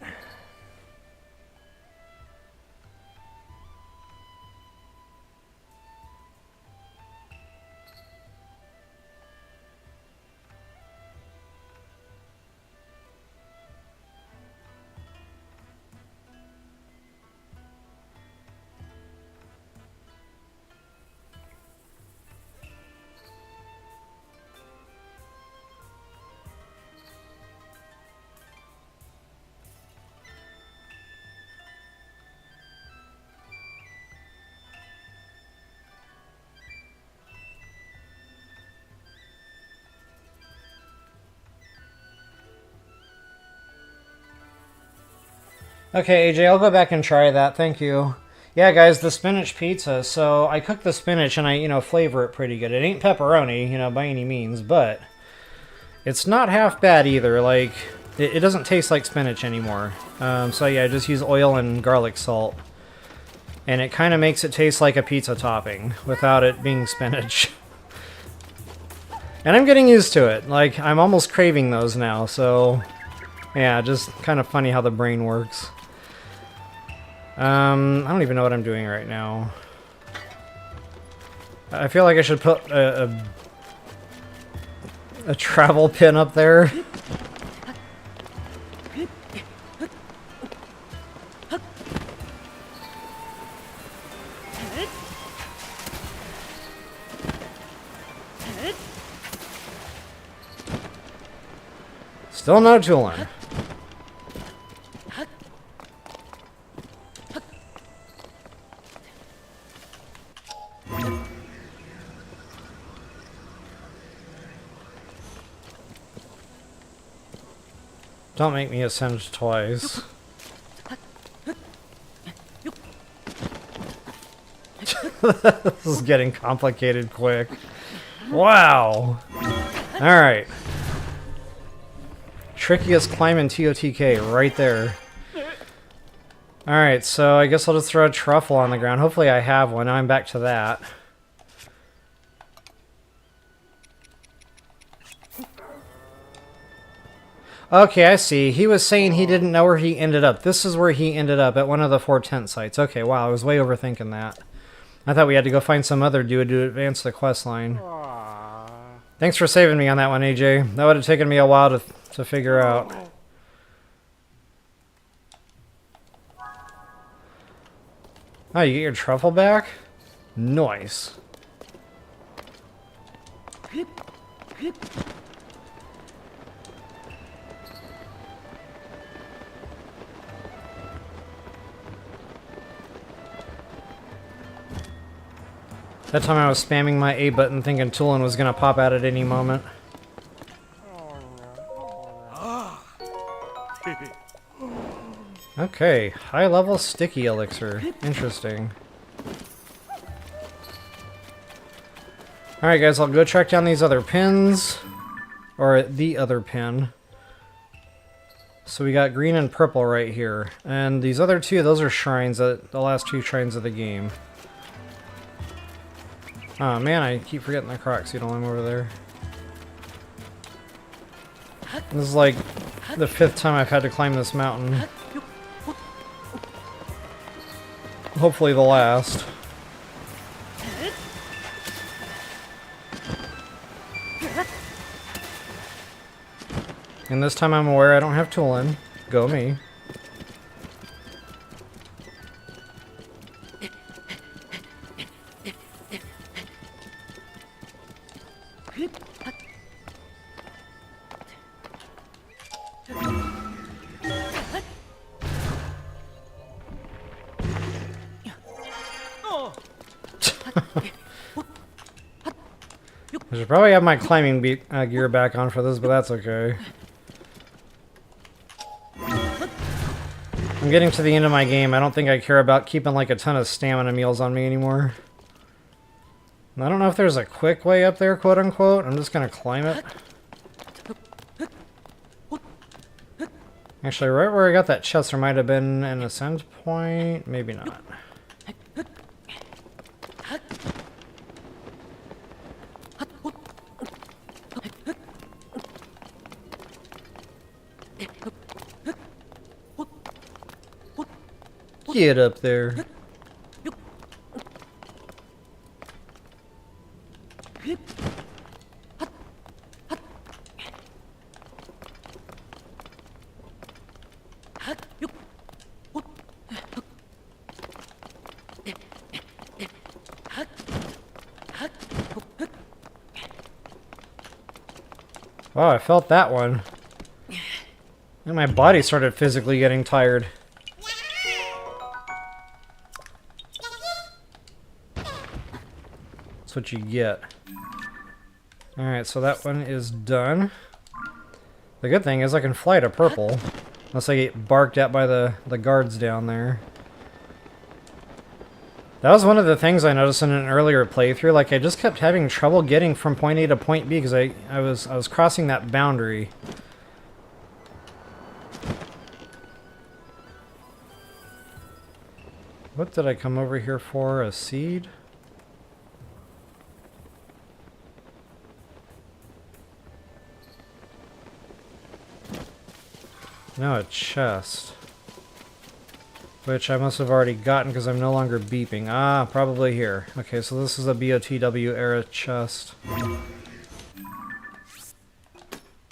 Okay, AJ, I'll go back and try that. Thank you. Yeah, guys, the spinach pizza. So I cook the spinach and I, flavor it pretty good. It ain't pepperoni, by any means, but it's not half bad either. Like, it doesn't taste like spinach anymore. So yeah, I just use oil and garlic salt. And it kind of makes it taste like a pizza topping without it being spinach. And I'm getting used to it. Like, I'm almost craving those now, so yeah, just kind of funny how the brain works. I don't even know what I'm doing right now. I feel like I should put a travel pin up there. Still no tooling. Don't make me ascend twice. This is getting complicated quick. Wow. Alright. Trickiest climb in TOTK right there. Alright, so I guess I'll just throw a truffle on the ground. Hopefully I have one. Now I'm back to that. Okay, I see. He was saying he didn't know where he ended up. This is where he ended up, at one of the 4 tent sites. Okay, wow, I was way overthinking that. I thought we had to go find some other dude to advance the quest line. Thanks for saving me on that one, AJ. That would have taken me a while to figure out. Oh, you get your truffle back? Nice. That time I was spamming my A button thinking Tulin was going to pop out at any moment. Okay, high level sticky elixir. Interesting. Alright guys, I'll go track down these other pins. Or the other pin. So we got green and purple right here. And these other two, those are shrines, the last 2 shrines of the game. Oh man, I keep forgetting the Koroks you know I'm over there. This is like the 5th time I've had to climb this mountain. Hopefully the last. And this time I'm aware I don't have Tulin. Go me. I should probably have my climbing gear back on for this, but that's okay. I'm getting to the end of my game. I don't think I care about keeping like a ton of stamina meals on me anymore. And I don't know if there's a quick way up there, quote unquote. I'm just gonna climb it. Actually, right where I got that chest, there might have been an ascent point. Maybe not. Get up there. Oh, I felt that one. And my body started physically getting tired. That's what you get. Alright, so that one is done. The good thing is I can fly to purple. Unless I get barked at by the guards down there. That was one of the things I noticed in an earlier playthrough. Like, I just kept having trouble getting from point A to point B because I was crossing that boundary. What did I come over here for? A seed? No, a chest. Which I must have already gotten because I'm no longer beeping. Ah, probably here. Okay, so this is a BOTW era chest.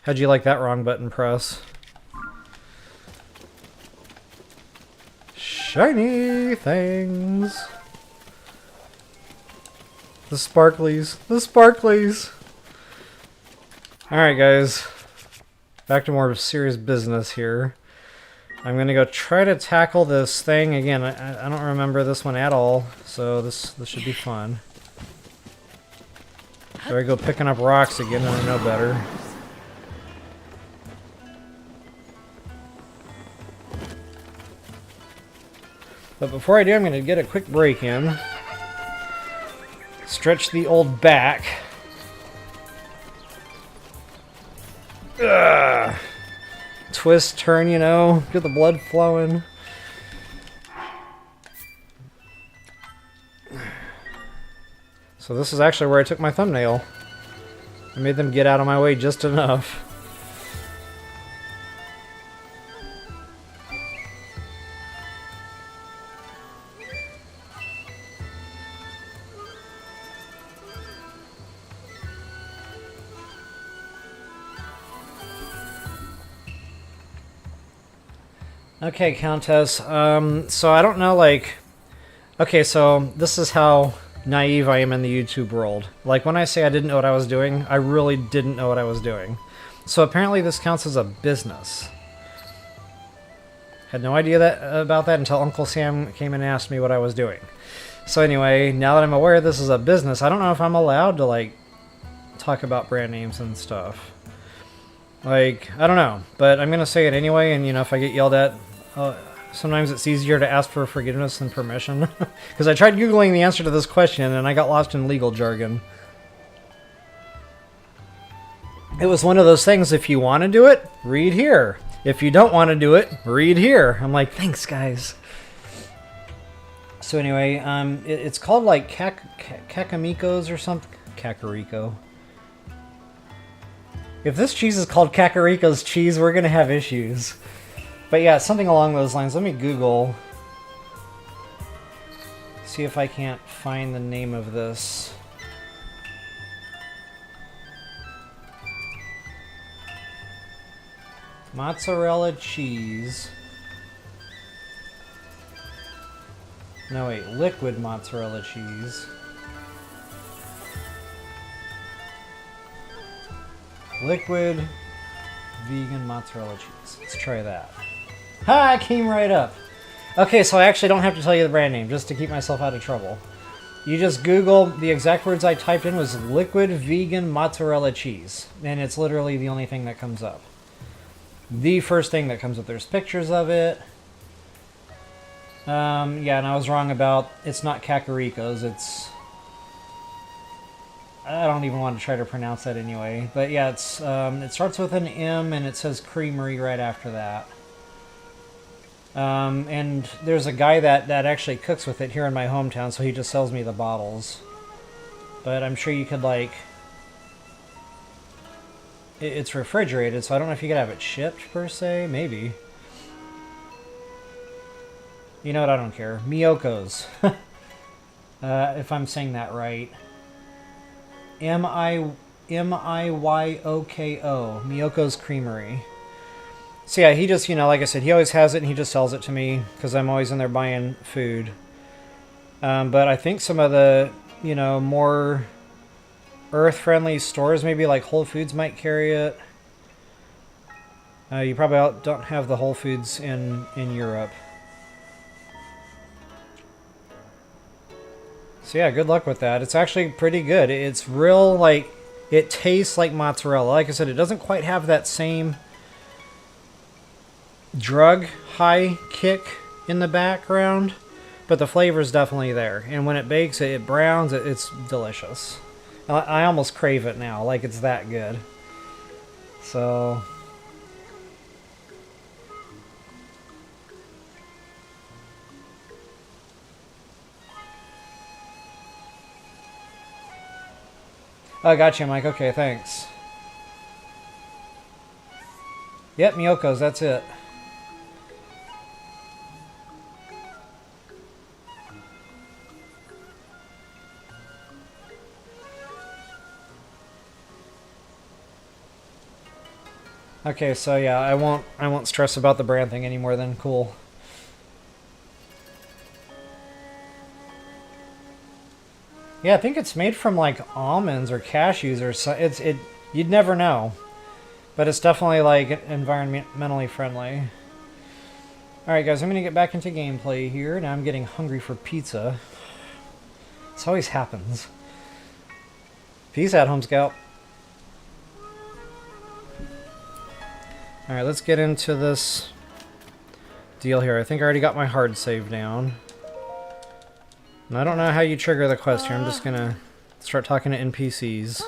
How'd you like that wrong button press? Shiny things! The sparklies! The sparklies! Alright guys, back to more serious business here. I'm gonna go try to tackle this thing again. I don't remember this one at all, so this should be fun. There I go picking up rocks again, and I know better. But before I do, I'm gonna get a quick break in. Stretch the old back. Ugh. Twist, turn, you know, get the blood flowing. So this is actually where I took my thumbnail. I made them get out of my way just enough. Okay, Countess. So I don't know, like... Okay, so this is how naive I am in the YouTube world. Like, when I say I didn't know what I was doing, I really didn't know what I was doing. So apparently this counts as a business. Had no idea about that until Uncle Sam came and asked me what I was doing. So anyway, now that I'm aware this is a business, I don't know if I'm allowed to, like, talk about brand names and stuff. Like, I don't know, but I'm gonna say it anyway, and you know, if I get yelled at, sometimes it's easier to ask for forgiveness than permission. Because I tried Googling the answer to this question, and I got lost in legal jargon. It was one of those things, if you want to do it, read here. If you don't want to do it, read here. I'm like, thanks, guys. So anyway, it's called, like, Kakamiko's or something. Kakariko. If this cheese is called Kakariko's cheese, we're gonna have issues. But yeah, something along those lines. Let me Google. See if I can't find the name of this. Mozzarella cheese. No, wait. Liquid mozzarella cheese. Liquid vegan mozzarella cheese. Let's try that. Ha! It came right up. Okay, so I actually don't have to tell you the brand name, just to keep myself out of trouble. You just Google, the exact words I typed in was liquid vegan mozzarella cheese. And it's literally the only thing that comes up. The first thing that comes up. There's pictures of it. Yeah, and I was wrong about, it's not Kakariko's, it's... I don't even want to try to pronounce that anyway. But yeah, it's it starts with an M and it says creamery right after that. And there's a guy that actually cooks with it here in my hometown, so he just sells me the bottles. But I'm sure you could, like... It's refrigerated, so I don't know if you could have it shipped, per se. Maybe. You know what? I don't care. Miyoko's. If I'm saying that right. M-I-Y-O-K-O. Miyoko's Creamery. So yeah, he just, you know, like I said, he always has it and he just sells it to me because I'm always in there buying food. But I think some of the, you know, more earth-friendly stores, maybe like Whole Foods might carry it. You probably don't have the Whole Foods in Europe. So yeah, good luck with that. It's actually pretty good. It's real, like, it tastes like mozzarella. Like I said, it doesn't quite have that same drug high kick in the background, but the flavor is definitely there. And when it bakes, it browns, it's delicious. I almost crave it now, like it's that good. So... Oh, gotcha, Mike. Okay, thanks. Yep, Miyoko's, that's it. Okay, so yeah, I won't stress about the brand thing anymore then. Cool. Yeah, I think it's made from like almonds or cashews or so. You'd never know. But it's definitely like environmentally friendly. Alright guys, I'm going to get back into gameplay here. Now I'm getting hungry for pizza. This always happens. Peace out, Home Scout. Alright, let's get into this deal here. I think I already got my hard save down. And I don't know how you trigger the quest here. I'm just going to start talking to NPCs.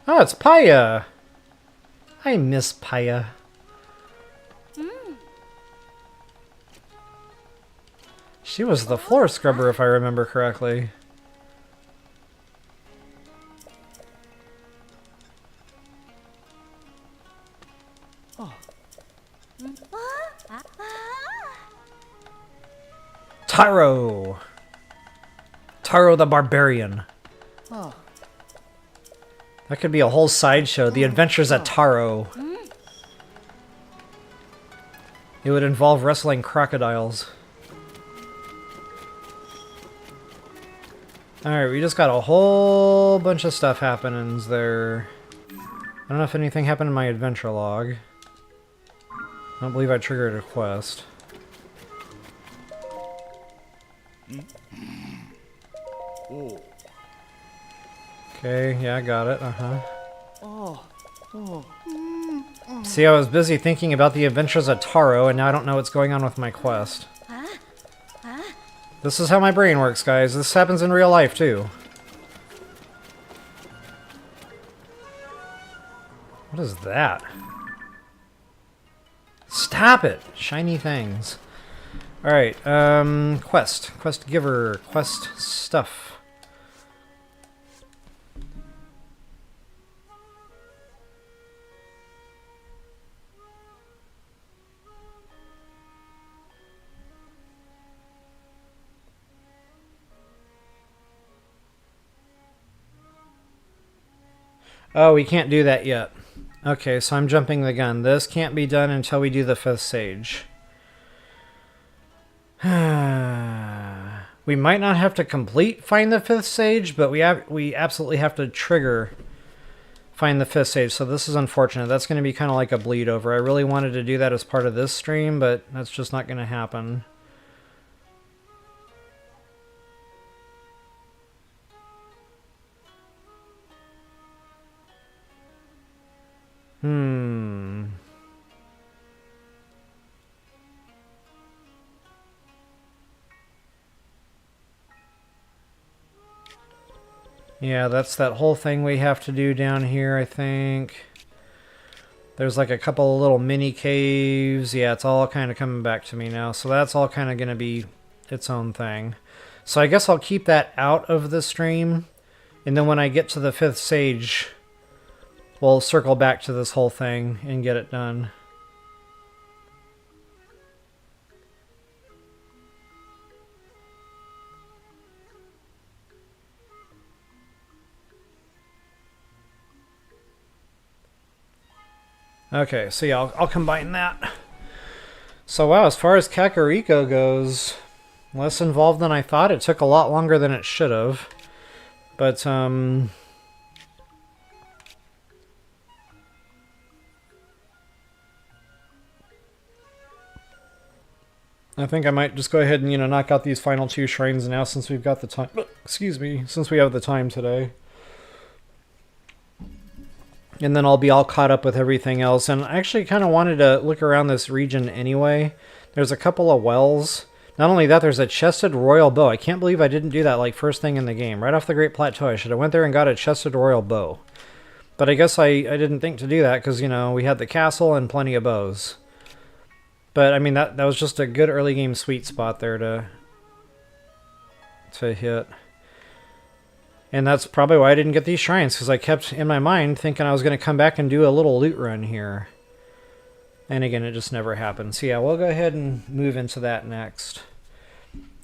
Oh, it's Paya! I miss Paya. She was the floor scrubber, if I remember correctly. Taro! Taro the Barbarian. That could be a whole sideshow. The Adventures at Taro. It would involve wrestling crocodiles. Alright, we just got a whole bunch of stuff happening there. I don't know if anything happened in my adventure log. I don't believe I triggered a quest. Okay, yeah, I got it. See, I was busy thinking about the Adventures at Taro, and now I don't know what's going on with my quest. This is how my brain works, guys. This happens in real life, too. What is that? Stop it! Shiny things. Alright, quest. Quest giver. Quest stuff. Oh, we can't do that yet. Okay, so I'm jumping the gun. This can't be done until we do the 5th sage. We might not have to complete Find the 5th Sage, but we absolutely have to trigger Find the 5th Sage, so this is unfortunate. That's going to be kind of like a bleed over. I really wanted to do that as part of this stream, but that's just not going to happen. Yeah, that's that whole thing we have to do down here, I think. There's like a couple of little mini caves. Yeah, it's all kind of coming back to me now. So that's all kind of going to be its own thing. So I guess I'll keep that out of the stream. And then when I get to the 5th Sage, we'll circle back to this whole thing and get it done. Okay, so yeah, I'll combine that. So wow, as far as Kakariko goes, less involved than I thought. It took a lot longer than it should have. But, I think I might just go ahead and, knock out these final 2 shrines now since we've got the time. Excuse me, since we have the time today. And then I'll be all caught up with everything else. And I actually kind of wanted to look around this region anyway. There's a couple of wells. Not only that, there's a chested royal bow. I can't believe I didn't do that like first thing in the game. Right off the Great Plateau, I should have went there and got a chested royal bow. But I guess I didn't think to do that because, you know, we had the castle and plenty of bows. But, I mean, that was just a good early game sweet spot there to hit. And that's probably why I didn't get these shrines, because I kept in my mind thinking I was going to come back and do a little loot run here. And again, it just never happened. So yeah, we'll go ahead and move into that next.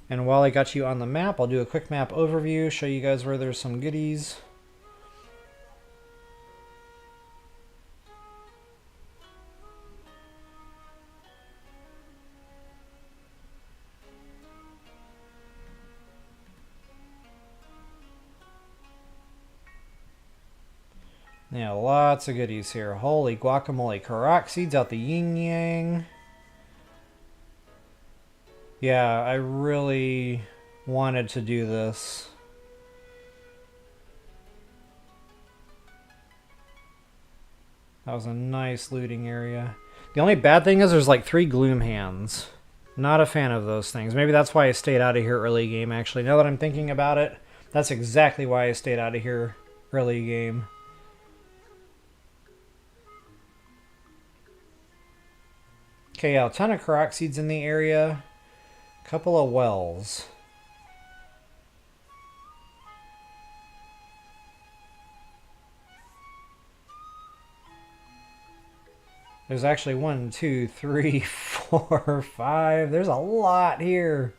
And while I got you on the map, I'll do a quick map overview, show you guys where there's some goodies. Yeah, lots of goodies here. Holy guacamole. Koroks seeds out the yin yang. Yeah, I really wanted to do this. That was a nice looting area. The only bad thing is there's like 3 gloom hands. Not a fan of those things. Maybe that's why I stayed out of here early game, actually. Now that I'm thinking about it, that's exactly why I stayed out of here early game. Okay, yeah, a ton of Korok seeds in the area. A couple of wells. There's actually 1, 2, 3, 4, 5. There's a lot here.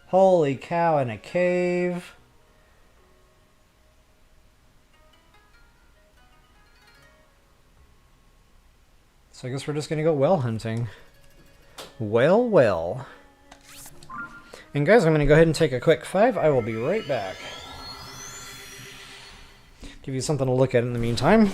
Holy cow, in a cave. So I guess we're just going to go well hunting. Well, well. And guys, I'm going to go ahead and take a quick 5. I will be right back. Give you something to look at in the meantime.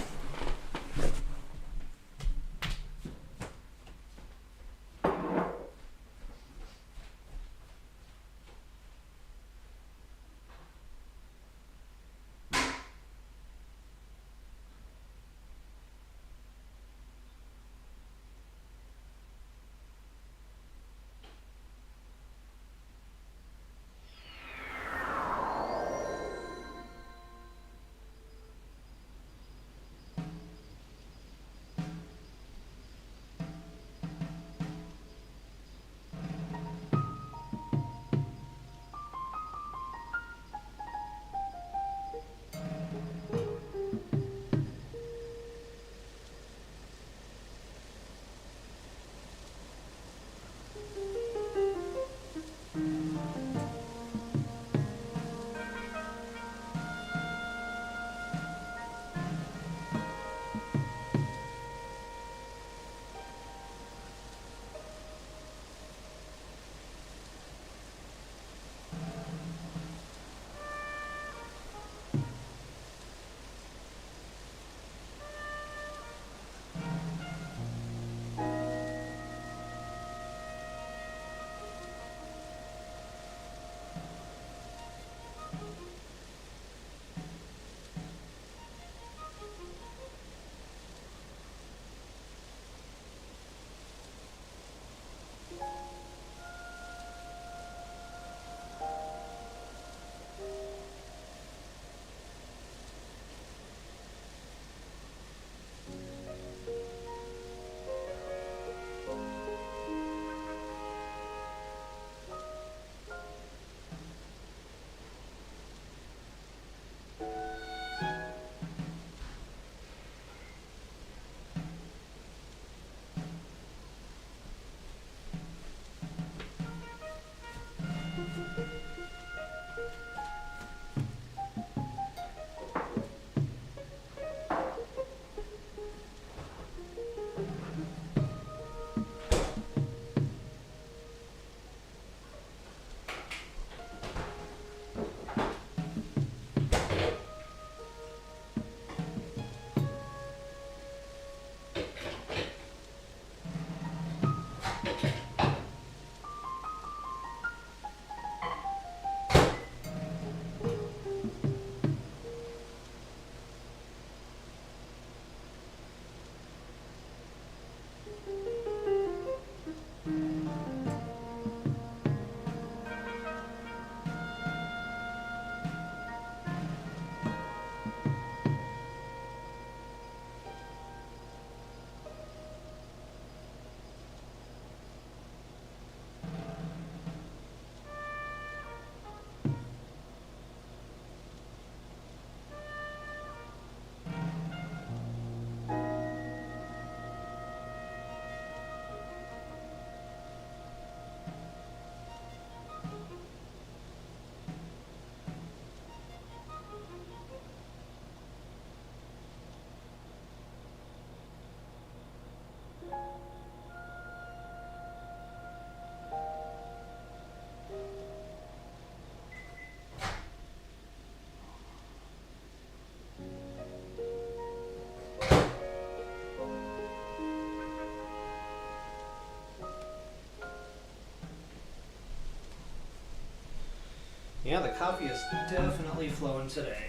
Yeah, the coffee is definitely flowing today.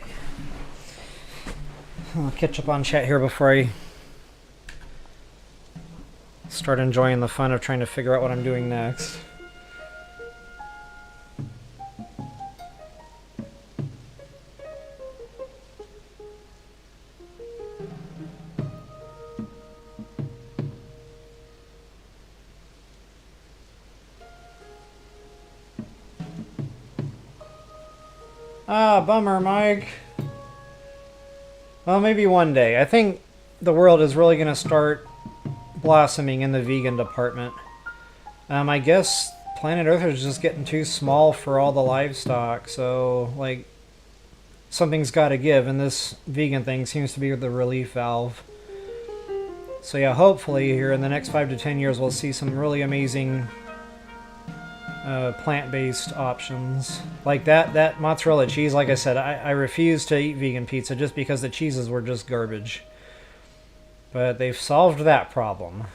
I'll catch up on chat here before I start enjoying the fun of trying to figure out what I'm doing next. Ah, bummer, Mike. Well, maybe one day. I think the world is really going to start blossoming in the vegan department. I guess planet Earth is just getting too small for all the livestock, so, like, something's got to give, and this vegan thing seems to be the relief valve. So yeah, hopefully here in the next 5 to 10 years we'll see some really amazing plant-based options. Like that mozzarella cheese, like I said, I refuse to eat vegan pizza just because the cheeses were just garbage. But they've solved that problem.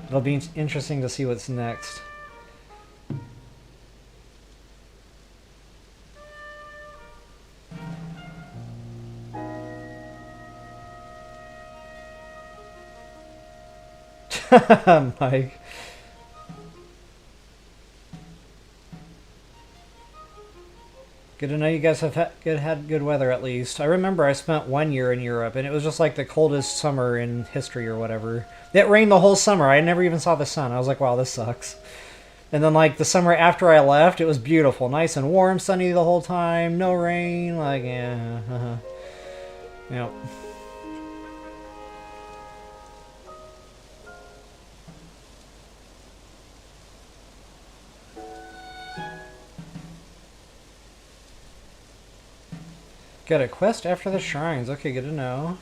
It'll be interesting to see what's next. Mike. Good to know you guys have had good weather at least. I remember I spent 1 year in Europe and it was just like the coldest summer in history or whatever. It rained the whole summer. I never even saw the sun. I was like, wow, this sucks. And then like the summer after I left, it was beautiful. Nice and warm, sunny the whole time. No rain. Like, yeah. Yep. Got a quest after the shrines. Okay, good to know.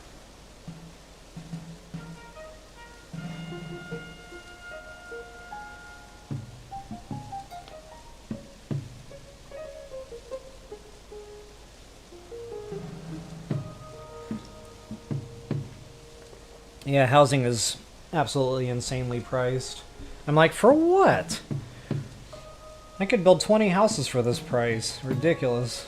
Yeah, housing is absolutely insanely priced. I'm like, for what? I could build 20 houses for this price. Ridiculous.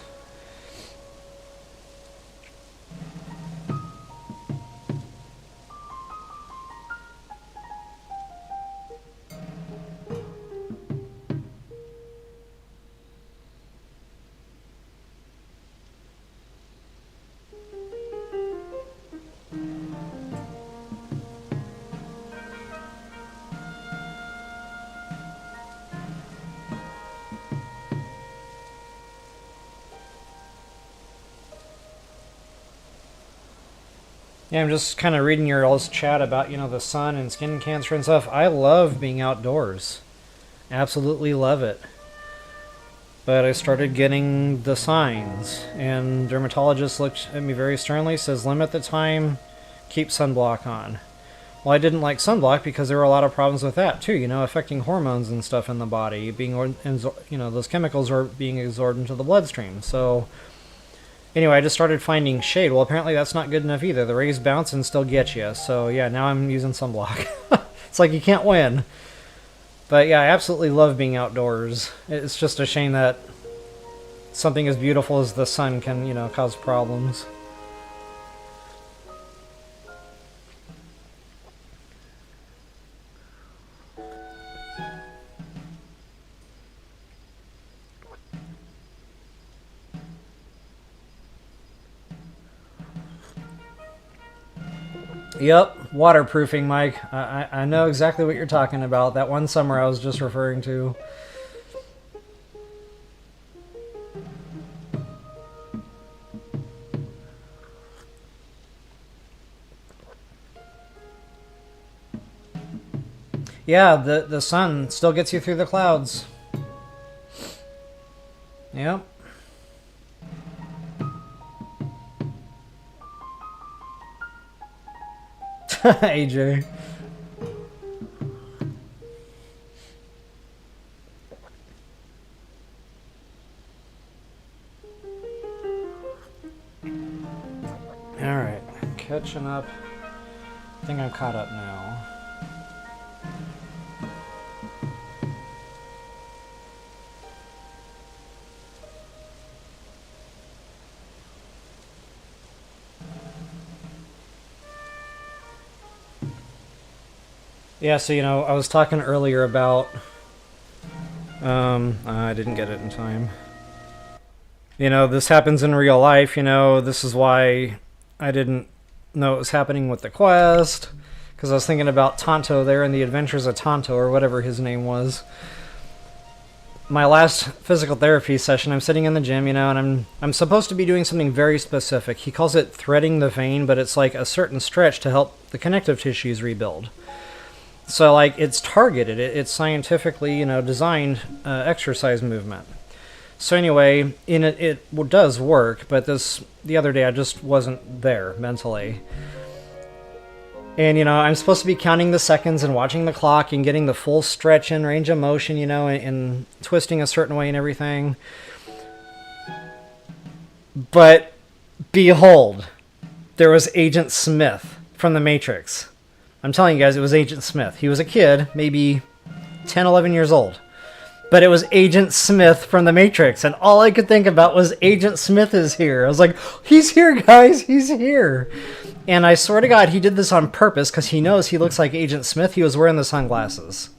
Yeah, I'm just kind of reading your all's chat about, you know, the sun and skin cancer and stuff. I love being outdoors. Absolutely love it. But I started getting the signs, and dermatologist looked at me very sternly, says limit the time, keep sunblock on. Well, I didn't like sunblock because there were a lot of problems with that too, you know, affecting hormones and stuff in the body, being, you know, those chemicals are being absorbed into the bloodstream. So anyway, I just started finding shade. Well, apparently that's not good enough either. The rays bounce and still get you. So yeah, now I'm using sunblock. It's like you can't win. But yeah, I absolutely love being outdoors. It's just a shame that something as beautiful as the sun can, you know, cause problems. Yep, waterproofing, Mike. I know exactly what you're talking about. That one summer I was just referring to. Yeah, the sun still gets you through the clouds. Yep. AJ. Alright, catching up. I think I'm caught up now. Yeah, so, you know, I was talking earlier about... I didn't get it in time. You know, this happens in real life, you know, this is why I didn't know it was happening with the quest, because I was thinking about Tonto there in the Adventures of Tonto, or whatever his name was. My last physical therapy session, I'm sitting in the gym, you know, and I'm supposed to be doing something very specific. He calls it threading the vein, but it's like a certain stretch to help the connective tissues rebuild. So, like, it's targeted. It's scientifically, you know, designed exercise movement. So anyway, it does work, but the other day I just wasn't there mentally. And, you know, I'm supposed to be counting the seconds and watching the clock and getting the full stretch and range of motion, you know, and twisting a certain way and everything. But, behold, there was Agent Smith from The Matrix. I'm telling you guys, it was Agent Smith. He was a kid, maybe 10, 11 years old. But it was Agent Smith from The Matrix, and all I could think about was Agent Smith is here. I was like, he's here, guys, he's here. And I swear to God, he did this on purpose, because he knows he looks like Agent Smith. He was wearing the sunglasses.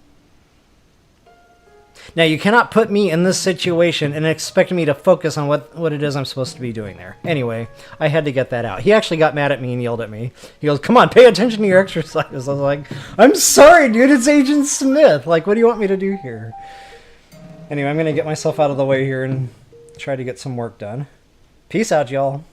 Now, you cannot put me in this situation and expect me to focus on what it is I'm supposed to be doing there. Anyway, I had to get that out. He actually got mad at me and yelled at me. He goes, come on, pay attention to your exercise. I was like, I'm sorry, dude, it's Agent Smith. Like, what do you want me to do here? Anyway, I'm going to get myself out of the way here and try to get some work done. Peace out, y'all.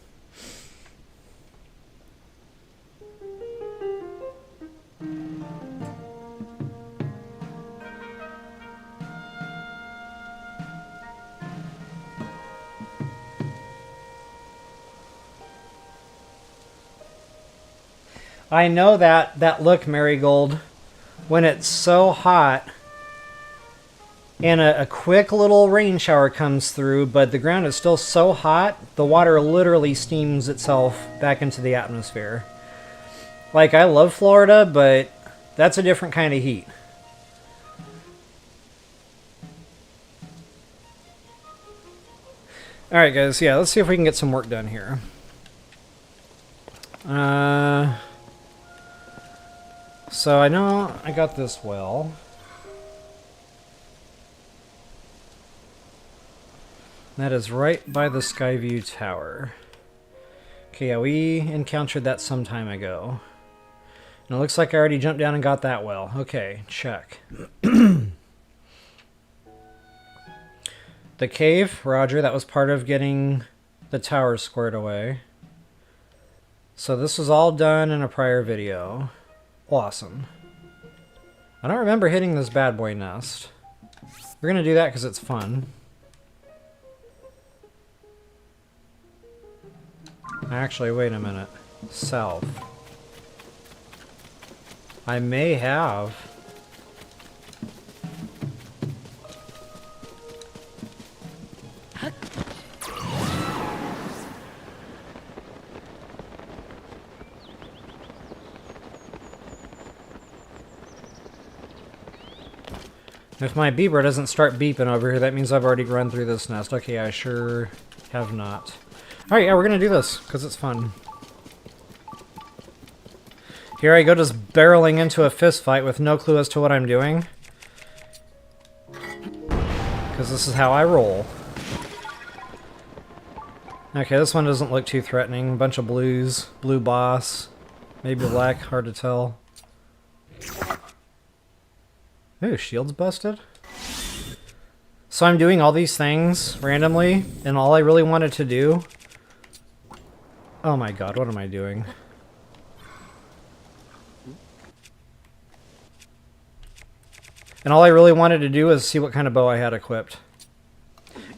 I know that look, Marigold, when it's so hot and a quick little rain shower comes through, but the ground is still so hot, the water literally steams itself back into the atmosphere. Like, I love Florida, but that's a different kind of heat. Alright guys, yeah, let's see if we can get some work done here. So I know I got this well. That is right by the Skyview Tower. Okay, yeah, we encountered that some time ago. And it looks like I already jumped down and got that well. Okay, check. The cave, roger, that was part of getting the tower squared away. So this was all done in a prior video. Awesome. I don't remember hitting this bad boy nest. We're gonna do that because it's fun. Actually, wait a minute. South. I may have... If my beeper doesn't start beeping over here, that means I've already run through this nest. Okay, I sure have not. Alright, yeah, we're gonna do this, because it's fun. Here I go just barreling into a fist fight with no clue as to what I'm doing. Because this is how I roll. Okay, this one doesn't look too threatening. Bunch of blues. Blue boss. Maybe black, hard to tell. Ooh, shield's busted. So I'm doing all these things randomly, and all I really wanted to do... Oh my god, what am I doing? And all I really wanted to do was see what kind of bow I had equipped.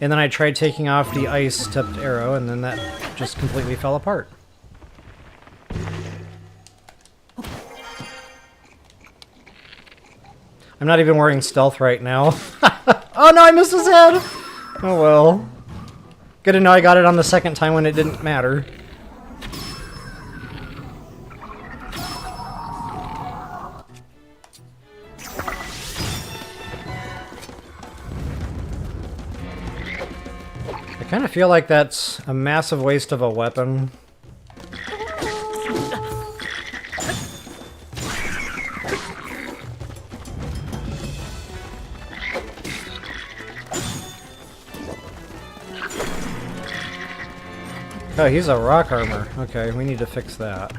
And then I tried taking off the ice-tipped arrow, and then that just completely fell apart. I'm not even wearing stealth right now. Oh no, I missed his head! Oh well. Good to know I got it on the second time when it didn't matter. I kind of feel like that's a massive waste of a weapon. Oh, he's a rock armor. Okay, we need to fix that.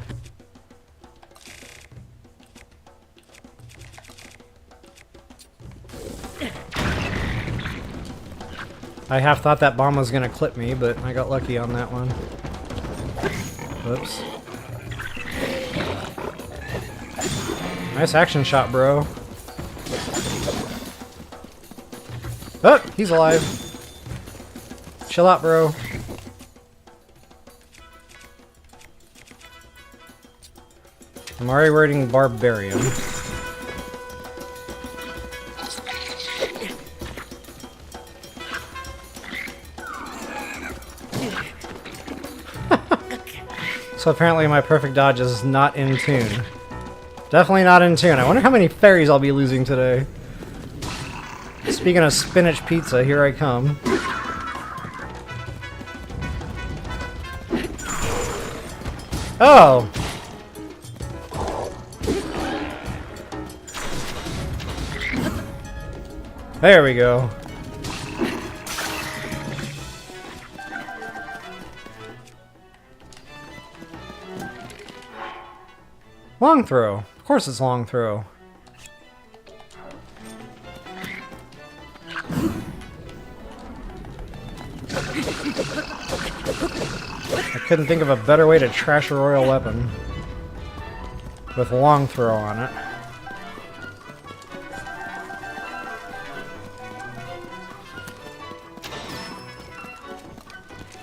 I half thought that bomb was gonna clip me, but I got lucky on that one. Whoops. Nice action shot, bro. Oh, he's alive. Chill out, bro. I'm already rating Barbarian. So apparently my perfect dodge is not in tune. Definitely not in tune. I wonder how many fairies I'll be losing today. Speaking of spinach pizza, here I come. Oh! There we go. Long throw. Of course it's long throw. I couldn't think of a better way to trash a royal weapon. With long throw on it.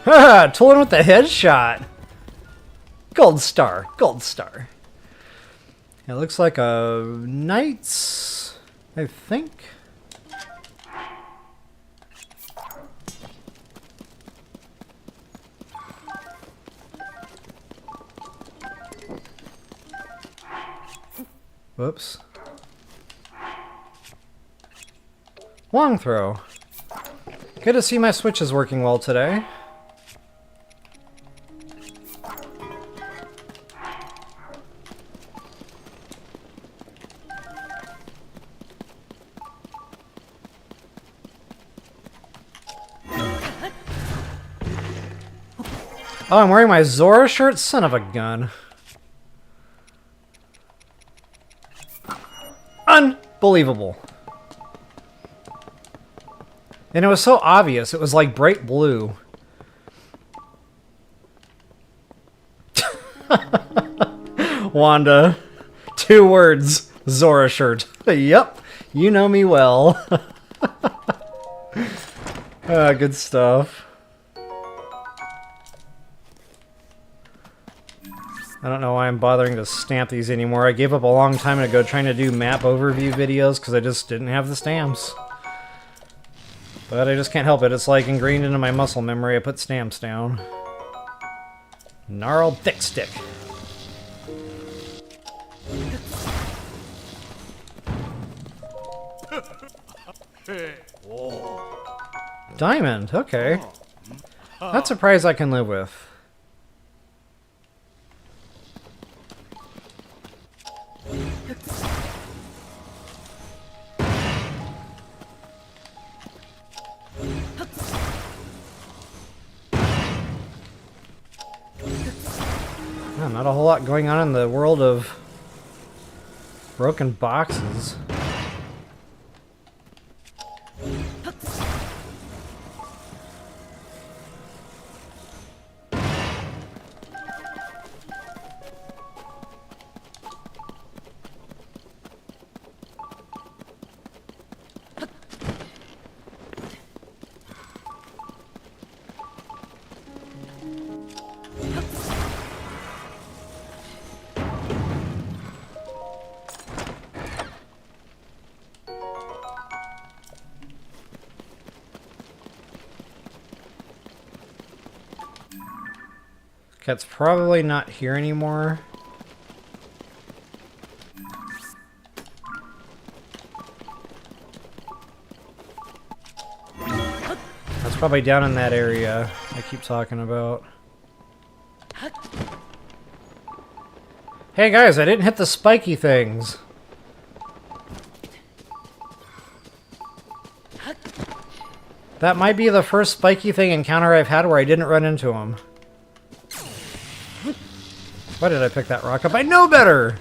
Haha! Toolin with the headshot! Gold star. Gold star. It looks like a knight's, I think. Whoops. Long throw. Good to see my switch is working well today. Oh, I'm wearing my Zora shirt? Son of a gun. Unbelievable. And it was so obvious. It was like bright blue. Wanda. 2 words. Zora shirt. Yep. You know me well. Good stuff. I don't know why I'm bothering to stamp these anymore. I gave up a long time ago trying to do map overview videos because I just didn't have the stamps. But I just can't help it. It's like ingrained into my muscle memory. I put stamps down. Gnarled thick stick. Diamond, okay. That's a prize I can live with. Not a whole lot going on in the world of broken boxes. Cat's probably not here anymore. That's probably down in that area I keep talking about. Hey guys, I didn't hit the spiky things. That might be the first spiky thing encounter I've had where I didn't run into them. Why did I pick that rock up? I know better!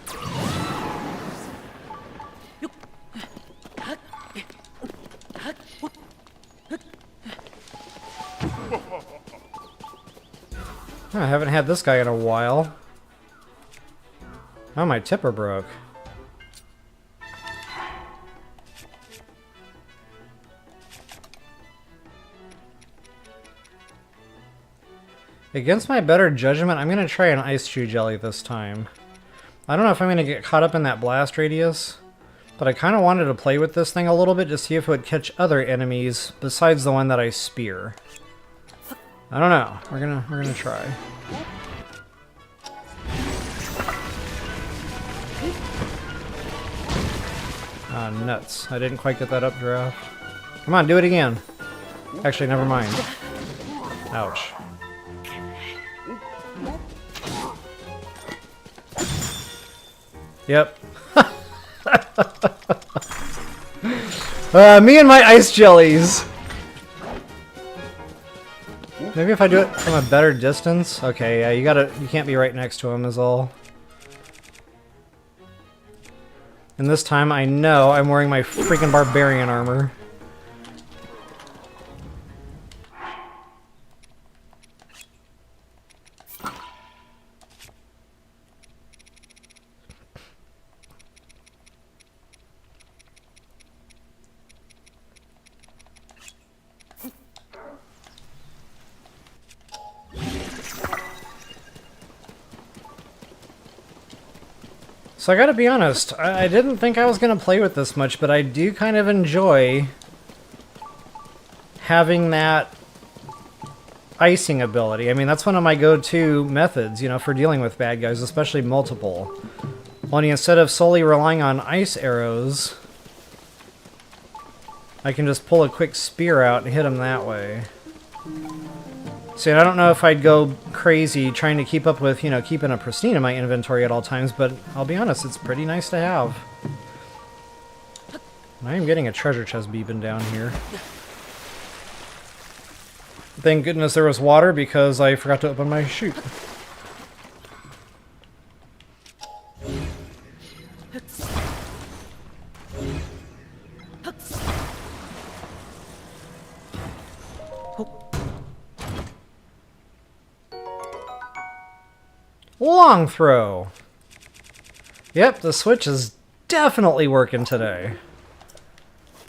I haven't had this guy in a while. Oh, my tipper broke. Against my better judgment, I'm going to try an ice chew jelly this time. I don't know if I'm going to get caught up in that blast radius, but I kind of wanted to play with this thing a little bit to see if it would catch other enemies besides the one that I spear. I don't know. We're gonna try. Ah, nuts. I didn't quite get that updraft. Come on, do it again. Actually, never mind. Ouch. Yep. Me and my ice jellies. Maybe if I do it from a better distance. Okay, yeah, you can't be right next to him is all. And this time I know I'm wearing my freaking barbarian armor. So I gotta be honest, I didn't think I was gonna play with this much, but I do kind of enjoy having that icing ability. I mean, that's one of my go-to methods, you know, for dealing with bad guys, especially multiple. Only instead of solely relying on ice arrows, I can just pull a quick spear out and hit him that way. See, I don't know if I'd go crazy trying to keep up with, you know, keeping a pristine in my inventory at all times, but I'll be honest, it's pretty nice to have. I am getting a treasure chest beeping down here. Thank goodness there was water because I forgot to open my chute. Long throw. Yep, the switch is definitely working today.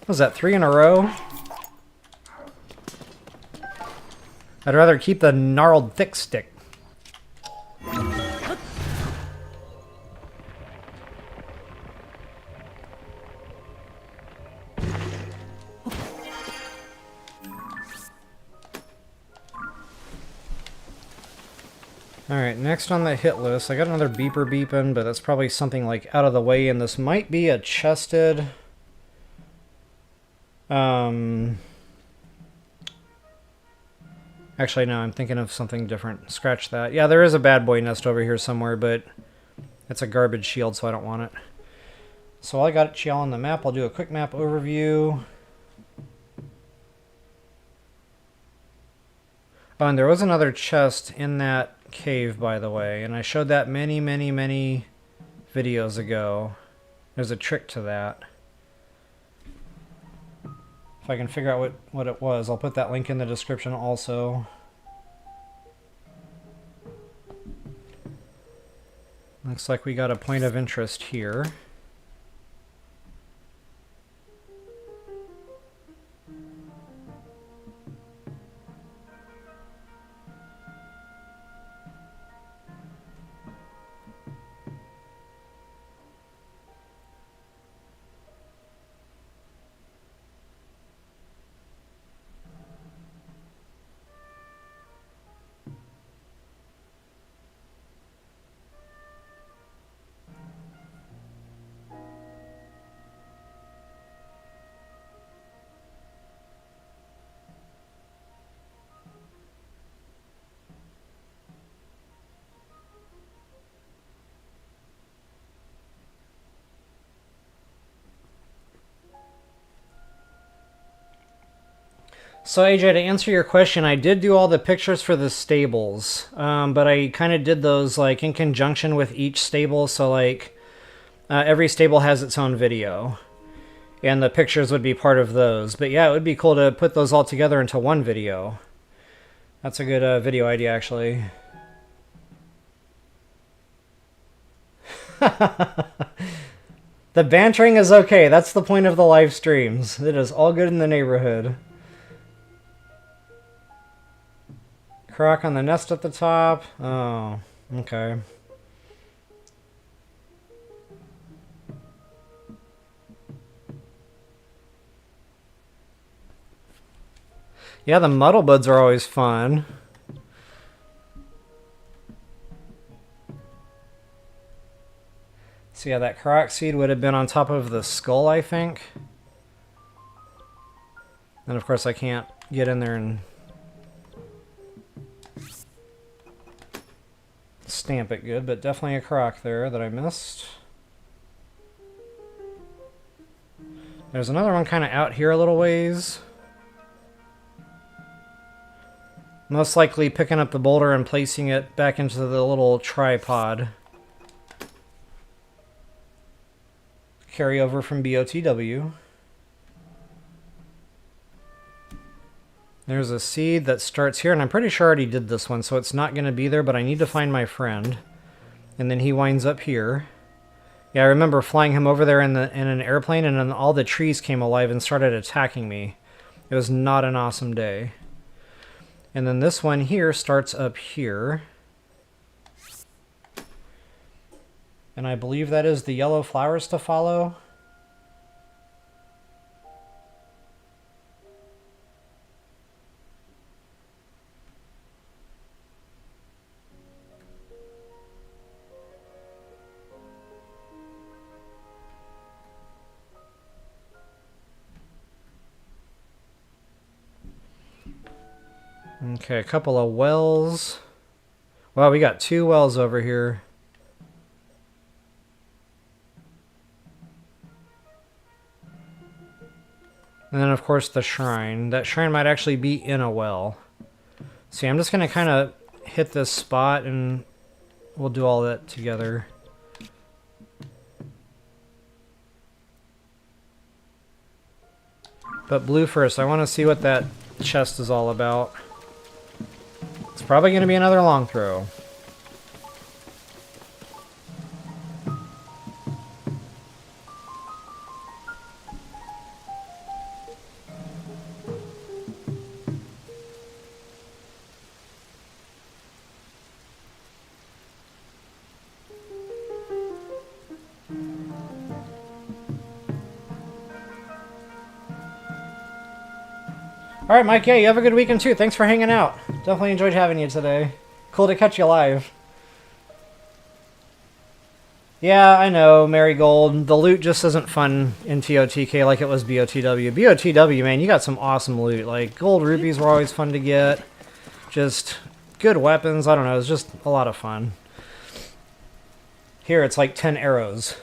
Was that 3 in a row? I'd rather keep the gnarled thick stick. Alright, next on the hit list, I got another beeper beeping, but that's probably something like out of the way, and this might be a chested... Actually, no, I'm thinking of something different. Scratch that. Yeah, there is a bad boy nest over here somewhere, but it's a garbage shield, so I don't want it. So while I got it on the map, I'll do a quick map overview. Oh, and there was another chest in that cave, by the way, and I showed that many videos ago. There's a trick to that. If I can figure out what it was, I'll put that link in the description also. Looks like we got a point of interest here. So AJ, to answer your question, I did do all the pictures for the stables, but I kind of did those like in conjunction with each stable. So like every stable has its own video, and the pictures would be part of those. But yeah, it would be cool to put those all together into one video. That's a good video idea, actually. The bantering is okay. That's the point of the live streams. It is all good in the neighborhood. Croc on the nest at the top. Oh, okay. Yeah, the muddle buds are always fun. So yeah, that Korok seed would have been on top of the skull, I think. And of course I can't get in there and stamp it good, but definitely a Korok there that I missed. There's another one kind of out here a little ways. Most likely picking up the boulder and placing it back into the little tripod. Carryover from BOTW. There's a seed that starts here, and I'm pretty sure I already did this one, so it's not going to be there, but I need to find my friend. And then he winds up here. Yeah, I remember flying him over there in an airplane, and then all the trees came alive and started attacking me. It was not an awesome day. And then this one here starts up here. And I believe that is the yellow flowers to follow. Okay, a couple of wells. Wow, we got 2 wells over here. And then, of course, the shrine. That shrine might actually be in a well. See, I'm just going to kind of hit this spot, and we'll do all that together. But blue first. I want to see what that chest is all about. It's probably going to be another long throw. Alright, Mike, yeah, you have a good weekend too. Thanks for hanging out. Definitely enjoyed having you today. Cool to catch you live. Yeah, I know, Marigold. The loot just isn't fun in TOTK like it was BOTW. BOTW, man, you got some awesome loot. Like, gold rupees were always fun to get. Just good weapons. I don't know, it was just a lot of fun. Here, it's like 10 arrows.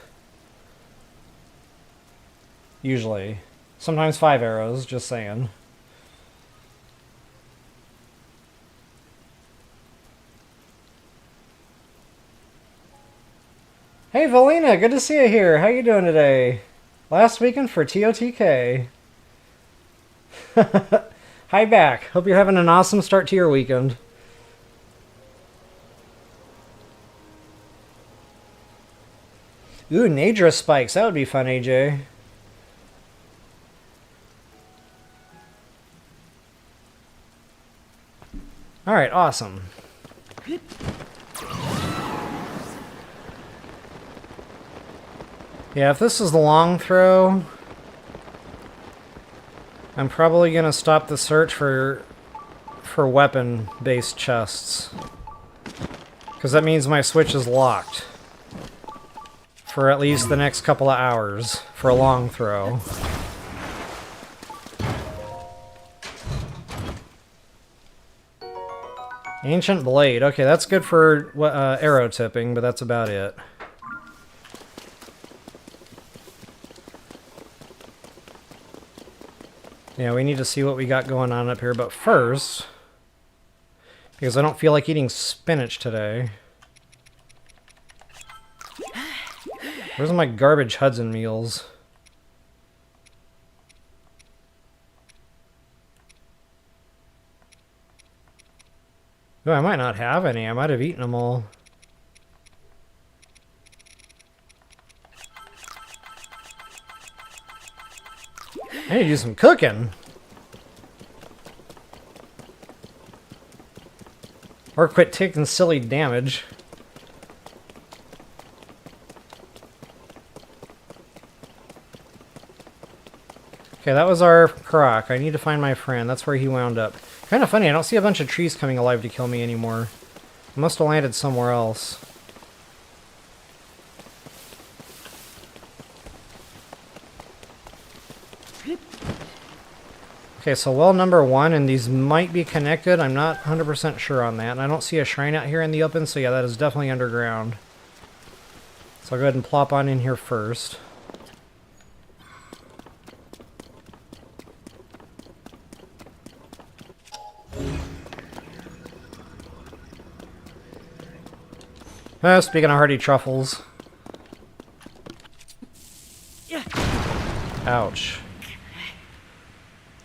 Usually. Sometimes 5 arrows, just saying. Hey Valina, good to see you here. How you doing today? Last weekend for TOTK. Hi back. Hope you're having an awesome start to your weekend. Ooh, Nadra spikes. That would be fun, AJ. Alright, awesome. Yeah, if this is the long throw, I'm probably going to stop the search for weapon-based chests. Because that means my switch is locked. For at least the next couple of hours, for a long throw. Ancient Blade. Okay, that's good for arrow tipping, but that's about it. Yeah, we need to see what we got going on up here, but first, because I don't feel like eating spinach today. Where's my garbage Hudson meals? Oh, I might not have any. I might have eaten them all. I need to do some cooking. Or quit taking silly damage. Okay, that was our Korok. I need to find my friend. That's where he wound up. Kind of funny, I don't see a bunch of trees coming alive to kill me anymore. I must have landed somewhere else. Okay, so well number 1, and these might be connected. I'm not 100% sure on that. And I don't see a shrine out here in the open, so yeah, that is definitely underground. So I'll go ahead and plop on in here first. Speaking of hearty truffles. Ouch.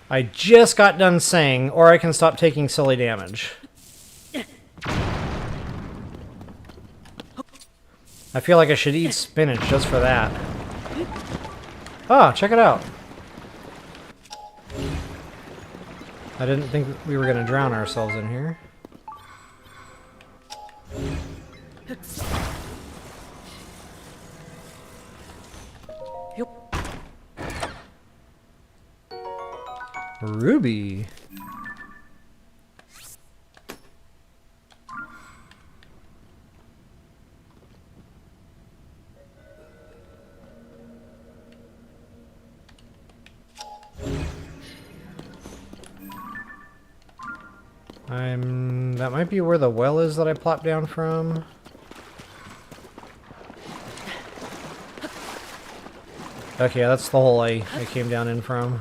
I just got done saying, or I can stop taking silly damage. I feel like I should eat spinach just for that. Ah, check it out. I didn't think we were going to drown ourselves in here. Ruby. That might be where the well is that I plopped down from. Okay, that's the hole I came down in from.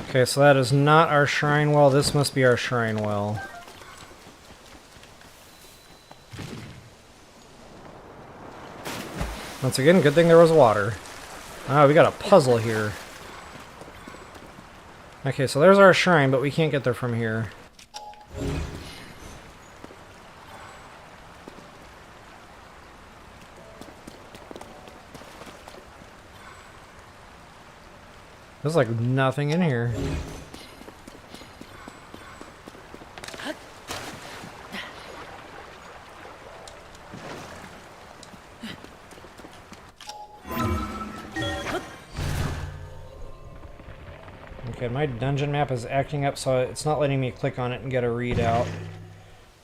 Okay, so that is not our shrine well. This must be our shrine well. Once again, good thing there was water. Oh, we got a puzzle here. Okay, so there's our shrine, but we can't get there from here. There's like nothing in here. Okay, my dungeon map is acting up, so it's not letting me click on it and get a readout.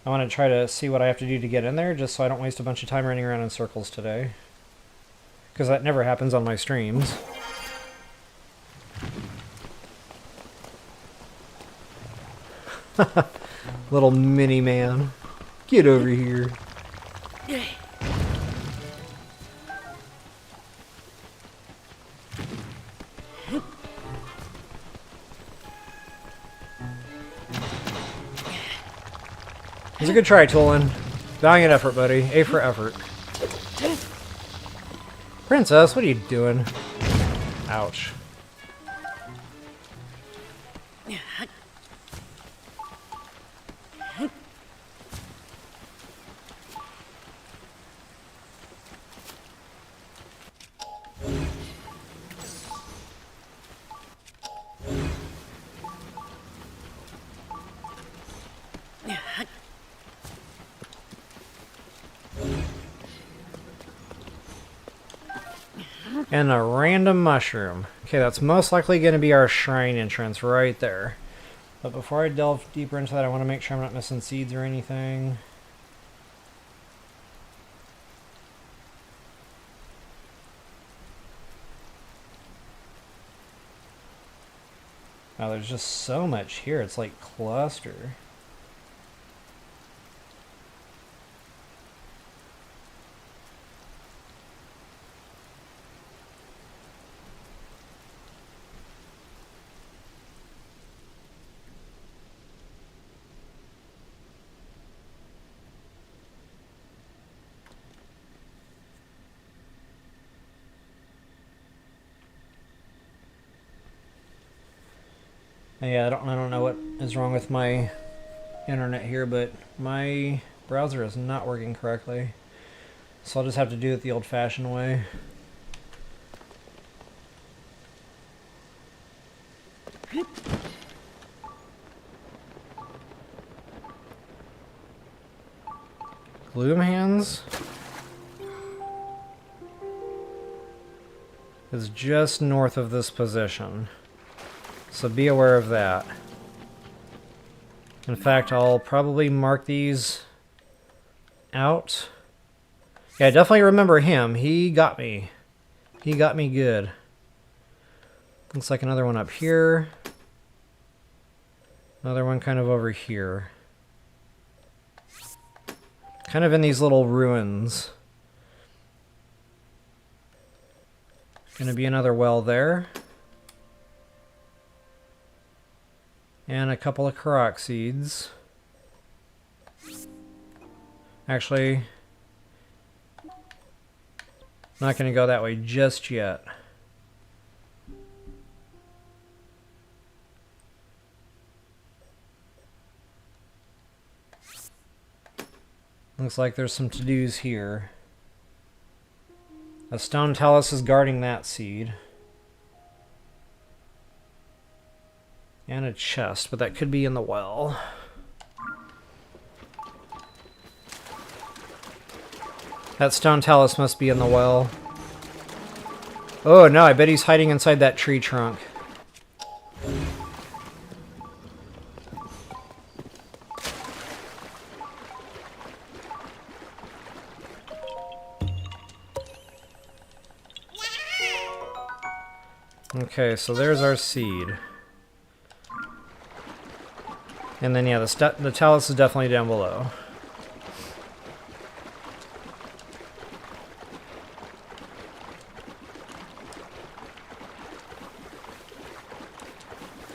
I want to try to see what I have to do to get in there, just so I don't waste a bunch of time running around in circles today. Because that never happens on my streams. Little mini man. Get over here. It's a good try, Tolan. Valiant effort, buddy. A for effort. Princess, what are you doing? Ouch. And a random mushroom. Okay, that's most likely going to be our shrine entrance right there. But before I delve deeper into that, I want to make sure I'm not missing seeds or anything. Wow, there's just so much here. It's like cluster. Yeah, I don't know what is wrong with my internet here, but my browser is not working correctly. So I'll just have to do it the old-fashioned way. Gloom Hands is just north of this position, so be aware of that. In fact, I'll probably mark these out. Yeah, I definitely remember him. He got me. He got me good. Looks like another one up here. Another one kind of over here. Kind of in these little ruins. Gonna be another well there. And a couple of Koroks seeds. Actually, not gonna go that way just yet. Looks like there's some to-dos here. A stone talus is guarding that seed. And a chest, but that could be in the well. That stone talus must be in the well. Oh no, I bet he's hiding inside that tree trunk. Okay, so there's our seed. And then, yeah, the talus is definitely down below.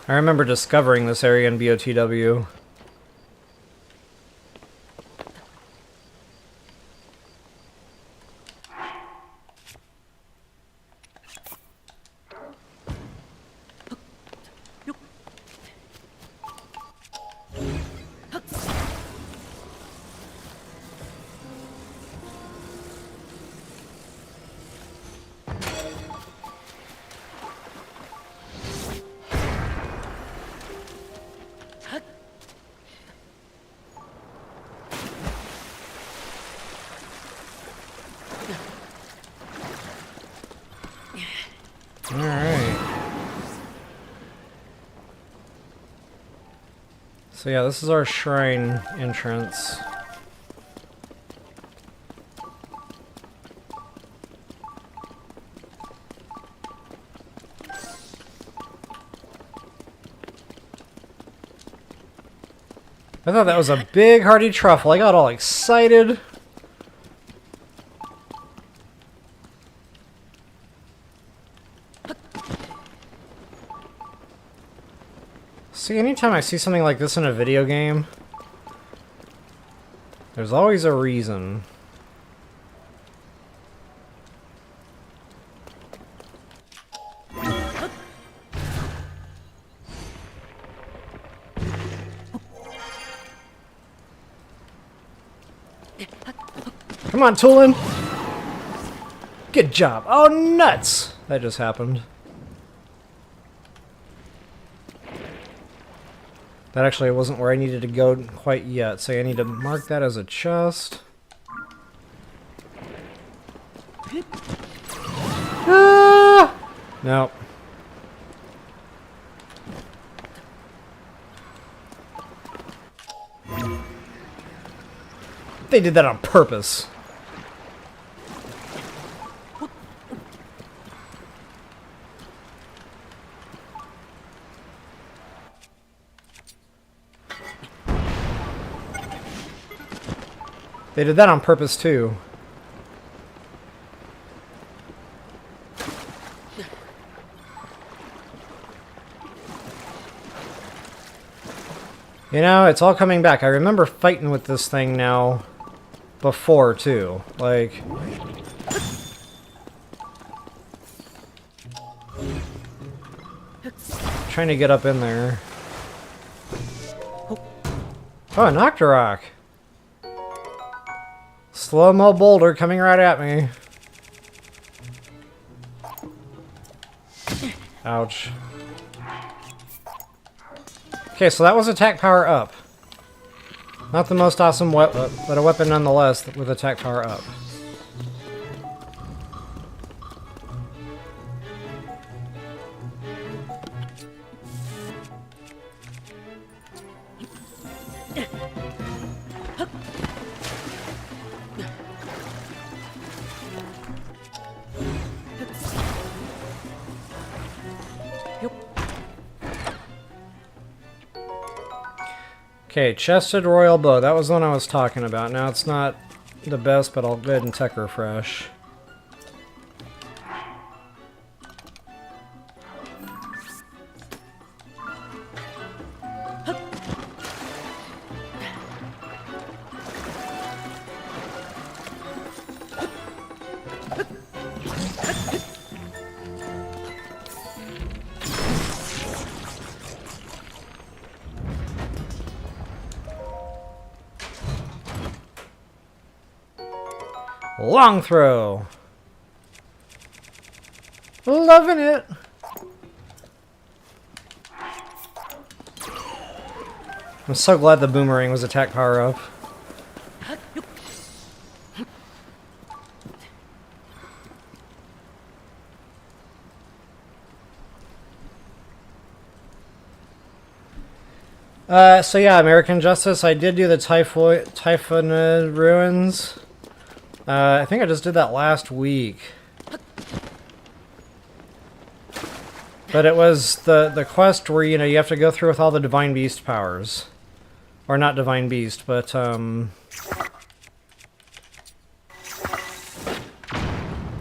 I remember discovering this area in BOTW. Alright. So yeah, this is our shrine entrance. I thought that was a big hearty truffle. I got all excited. See, anytime I see something like this in a video game, there's always a reason. Come on, Tulin! Good job. Oh, nuts! That just happened. That actually wasn't where I needed to go quite yet, so I need to mark that as a chest. Ah! Nope. They did that on purpose. They did that on purpose too. You know, it's all coming back. I remember fighting with this thing now before too. Like, trying to get up in there. Oh, a Nocturok. Slow-mo boulder coming right at me. Ouch. Okay, so that was attack power up. Not the most awesome weapon, but a weapon nonetheless with attack power up. Okay, chested royal bow. That was the one I was talking about. Now it's not the best, but I'll go ahead and tech refresh. Long throw. Loving it. I'm so glad the boomerang was attack power up. So yeah, American Justice. I did do the Typhon Ruins. I think I just did that last week. But it was the quest where, you know, you have to go through with all the Divine Beast powers. Or not Divine Beast, but,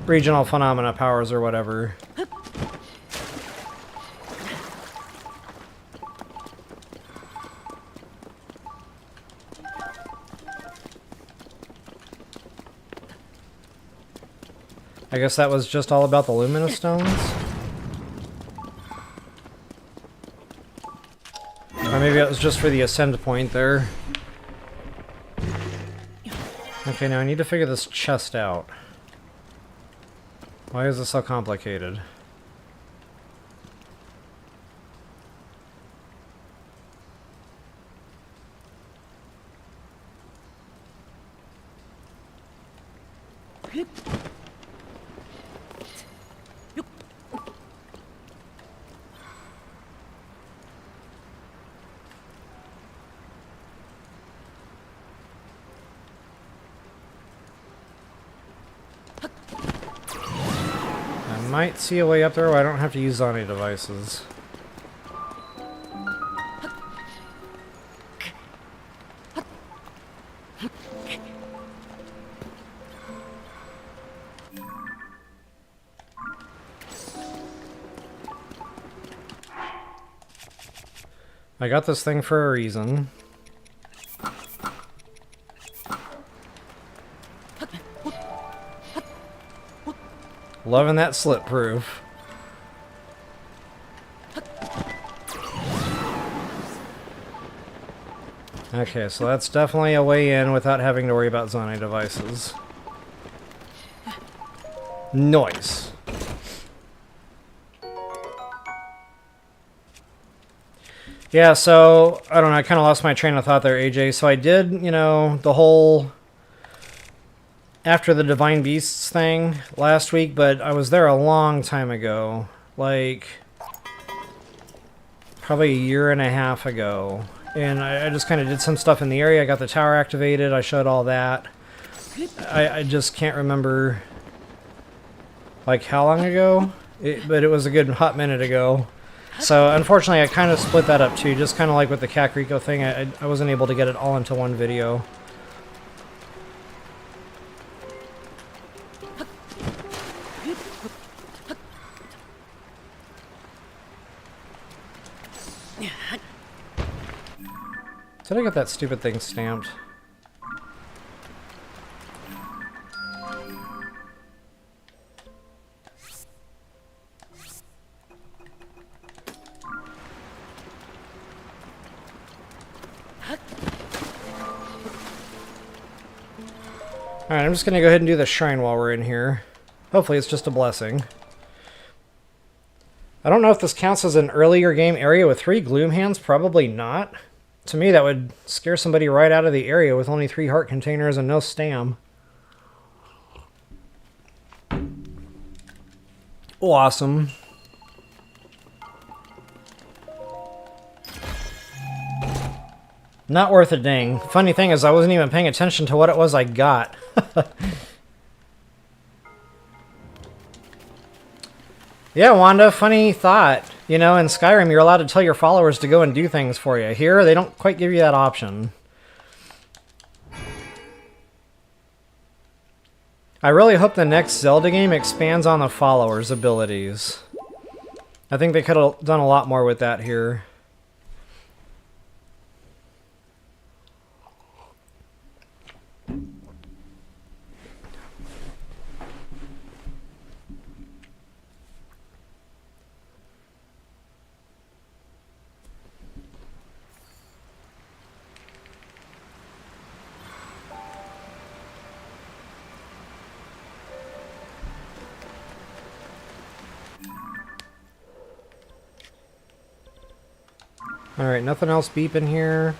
regional phenomena powers or whatever. I guess that was just all about the Luminous Stones? Or maybe it was just for the Ascend point there. Okay, now I need to figure this chest out. Why is this so complicated? Might see a way up there where I don't have to use Zani devices. I got this thing for a reason. Loving that slip proof. Okay, so that's definitely a way in without having to worry about Zani devices. Nice. Yeah, so, I don't know, I kind of lost my train of thought there, AJ. So I did, you know, the whole after the Divine Beasts thing last week, but I was there a long time ago. Like, probably a year and a half ago. And I just kind of did some stuff in the area. I got the tower activated. I showed all that. I just can't remember, like, how long ago. But it was a good hot minute ago. So, unfortunately, I kind of split that up, too. Just kind of like with the Kakariko thing. I wasn't able to get it all into one video. Did I get that stupid thing stamped? Alright, I'm just going to go ahead and do the shrine while we're in here. Hopefully it's just a blessing. I don't know if this counts as an earlier game area with 3 gloom hands. Probably not. To me, that would scare somebody right out of the area with only 3 heart containers and no stam. Awesome. Not worth a ding. Funny thing is, I wasn't even paying attention to what it was I got. Yeah, Wanda, funny thought. You know, in Skyrim, you're allowed to tell your followers to go and do things for you. Here, they don't quite give you that option. I really hope the next Zelda game expands on the followers' abilities. I think they could have done a lot more with that here. Alright, nothing else beeping here.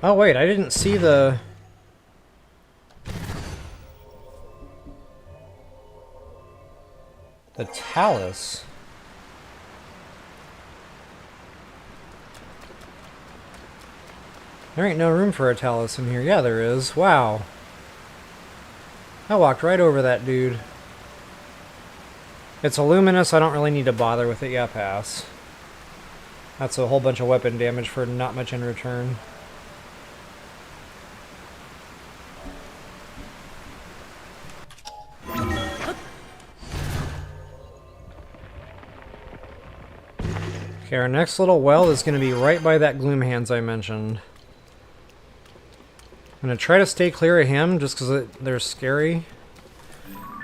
Oh wait, I didn't see the talus. There ain't no room for a talus in here. Yeah, there is. Wow. I walked right over that dude. It's a luminous. I don't really need to bother with it. Yeah, pass. That's a whole bunch of weapon damage for not much in return. Okay, our next little well is going to be right by that gloom hands I mentioned. I'm going to try to stay clear of him just because they're scary.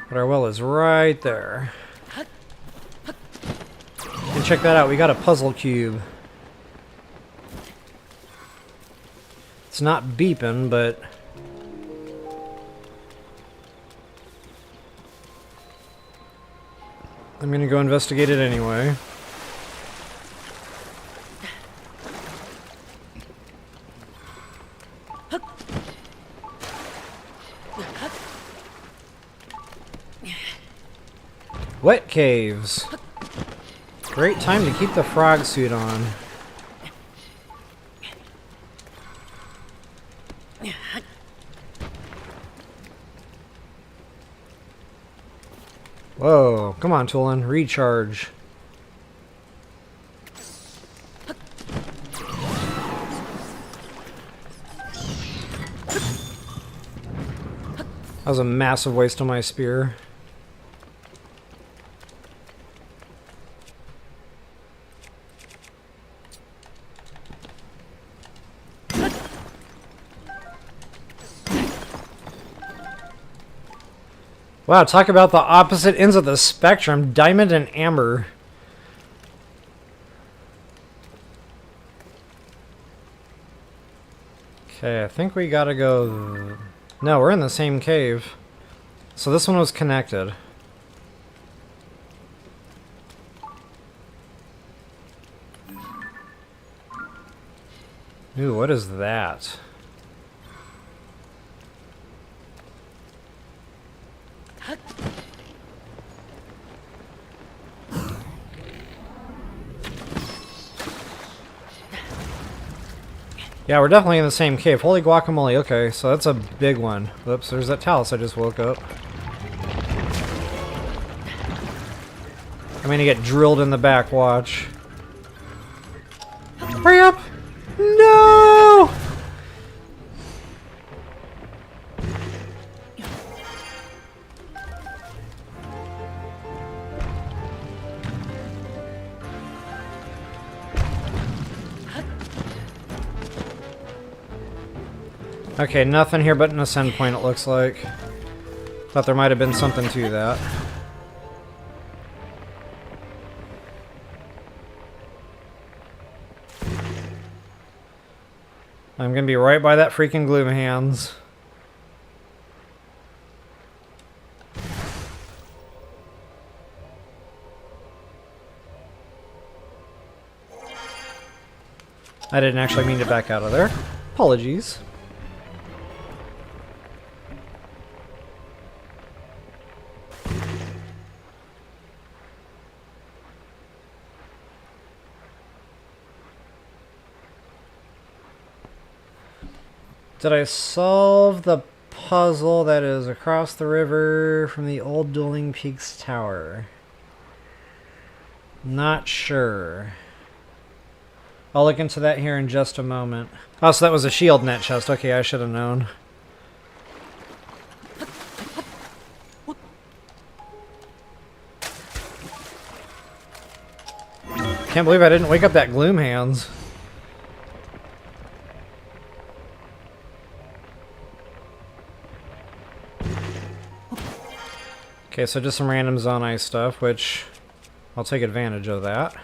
But our well is right there. And check that out, we got a puzzle cube. It's not beeping, but... I'm going to go investigate it anyway. Wet caves. Great time to keep the frog suit on. Whoa, come on, Tulin, recharge. That was a massive waste of my spear. Wow, talk about the opposite ends of the spectrum. Diamond and amber. Okay, I think we gotta go... No, we're in the same cave. So this one was connected. Ooh, what is that? Yeah, we're definitely in the same cave. Holy guacamole. Okay, so that's a big one. Whoops, there's that talus I just woke up. I'm gonna get drilled in the back, watch. Hurry up! No! Okay, nothing here but an ascend point, it looks like. Thought there might have been something to that. I'm gonna be right by that freaking Gloom Hands. I didn't actually mean to back out of there. Apologies. Did I solve the puzzle that is across the river from the old Dueling Peaks Tower? Not sure. I'll look into that here in just a moment. Oh, so that was a shield net chest. Okay, I should have known. Can't believe I didn't wake up that Gloom Hands. Okay, so just some random Zone Ice stuff, which I'll take advantage of that.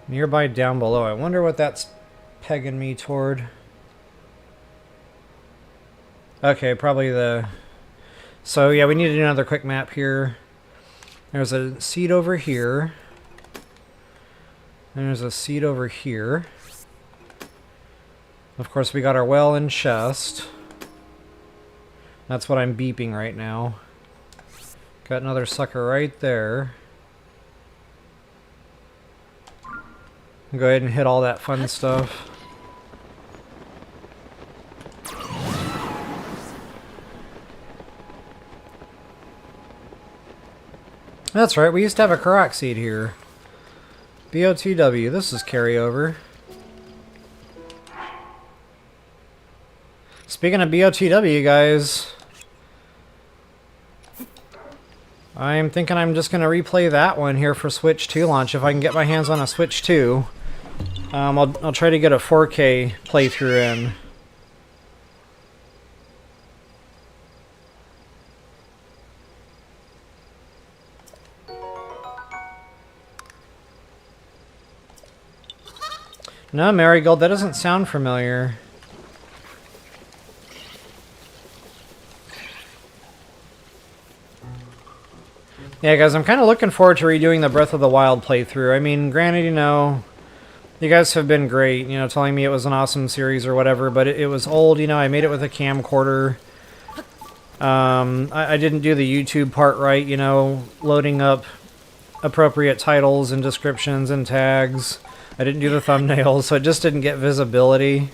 Nearby down below. I wonder what that's pegging me toward. Okay, probably the... So yeah, we need to do another quick map here. There's a seed over here. And there's a seed over here. Of course, we got our well and chest. That's what I'm beeping right now. Got another sucker right there. Go ahead and hit all that fun stuff. That's right, we used to have a Koroks seed here. BOTW, this is carryover. Speaking of BOTW, guys, I'm thinking I'm just going to replay that one here for Switch 2 launch if I can get my hands on a Switch 2. I'll try to get a 4K playthrough in. No, Marigold, that doesn't sound familiar. Yeah, guys, I'm kind of looking forward to redoing the Breath of the Wild playthrough. I mean, granted, you know, you guys have been great, you know, telling me it was an awesome series or whatever, but it was old, you know, I made it with a camcorder. I didn't do the YouTube part right, you know, loading up appropriate titles and descriptions and tags. I didn't do the thumbnails, so it just didn't get visibility.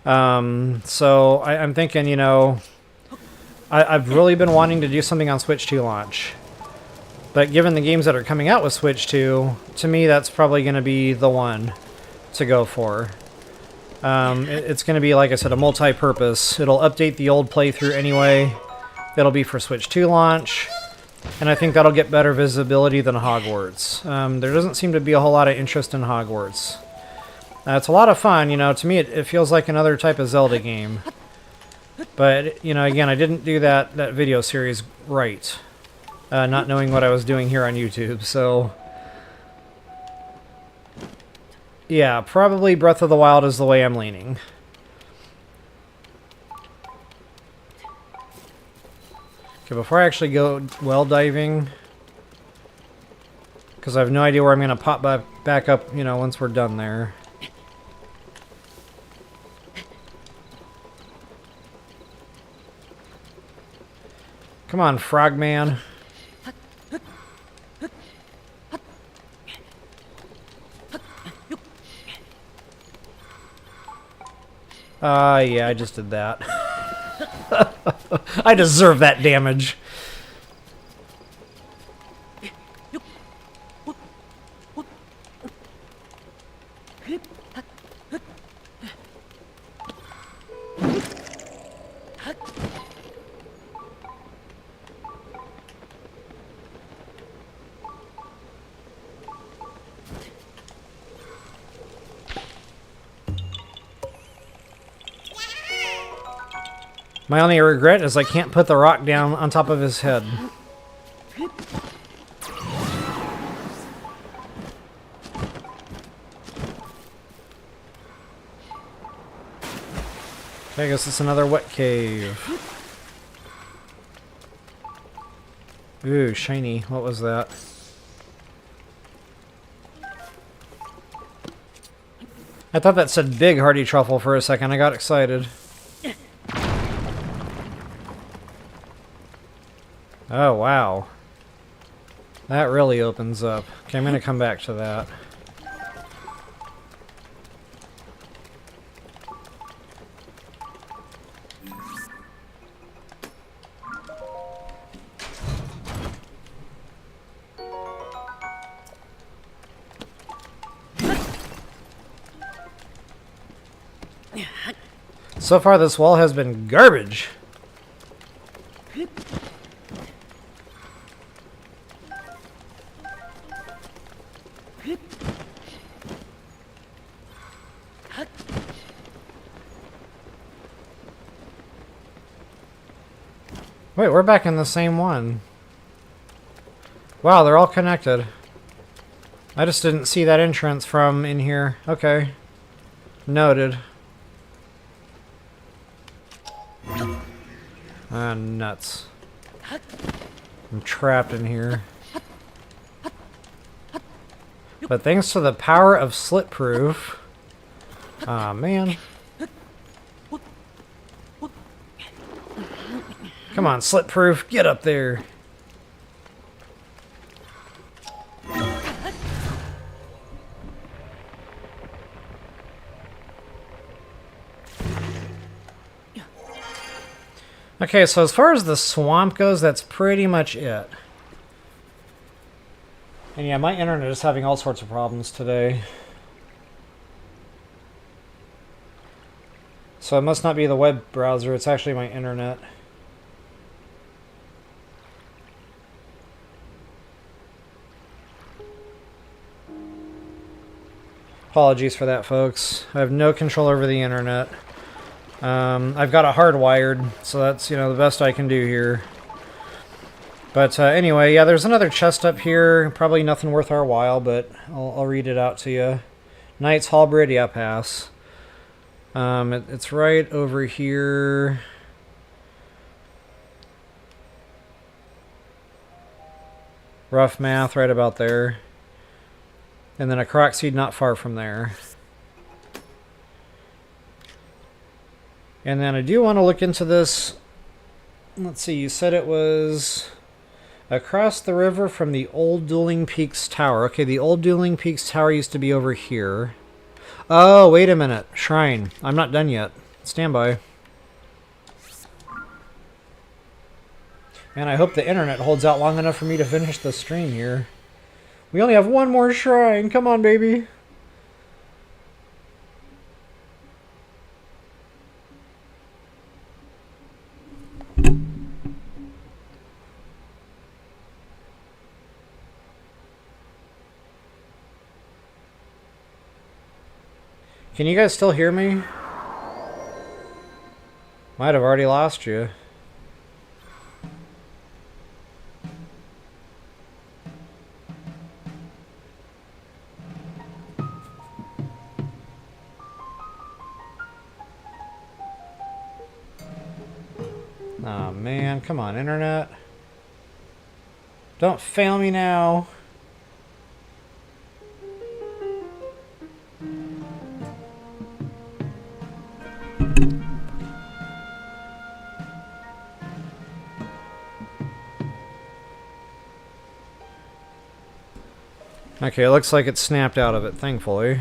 So I'm thinking, you know, I've really been wanting to do something on Switch 2 launch. But given the games that are coming out with Switch 2, to me that's probably going to be the one to go for. It's going to be, like I said, a multi-purpose. It'll update the old playthrough anyway. It'll be for Switch 2 launch. And I think that'll get better visibility than Hogwarts. There doesn't seem to be a whole lot of interest in Hogwarts. It's a lot of fun, you know. To me, it feels like another type of Zelda game. But, you know, again, I didn't do that video series right. Not knowing what I was doing here on YouTube, so... Yeah, probably Breath of the Wild is the way I'm leaning. Okay, before I actually go well diving, because I have no idea where I'm going to pop back up, you know, once we're done there. Come on, Frogman. Yeah, I just did that. I deserve that damage. My only regret is I can't put the rock down on top of his head. Okay, I guess it's another wet cave. Ooh, shiny. What was that? I thought that said big hardy truffle for a second. I got excited. Oh, wow. That really opens up. Okay, I'm going to come back to that. So far, this wall has been garbage. Wait, we're back in the same one. Wow, they're all connected. I just didn't see that entrance from in here. Okay. Noted. Ah, nuts. I'm trapped in here. But thanks to the power of slit proof. Aw, man. Come on, slit proof, get up there. Okay, so as far as the swamp goes, that's pretty much it. And yeah, my internet is having all sorts of problems today. So it must not be the web browser, it's actually my internet. Apologies for that, folks. I have no control over the internet. I've got it hardwired, so that's, the best I can do here. But anyway, yeah, there's another chest up here. Probably nothing worth our while, but I'll read it out to you. Knight's Halberdia Pass. It's right over here. Rough math, right about there. And then a Korok seed not far from there. And then I do want to look into this. Let's see, you said it was across the river from the old Dueling Peaks Tower. Okay, the old Dueling Peaks Tower used to be over here. Oh, wait a minute. Shrine. I'm not done yet. Stand by. Man, I hope the internet holds out long enough for me to finish the stream here. We only have one more shrine. Come on, baby. Can you guys still hear me? Might have already lost you. Oh man, come on, internet. Don't fail me now. Okay, it looks like it snapped out of it, thankfully.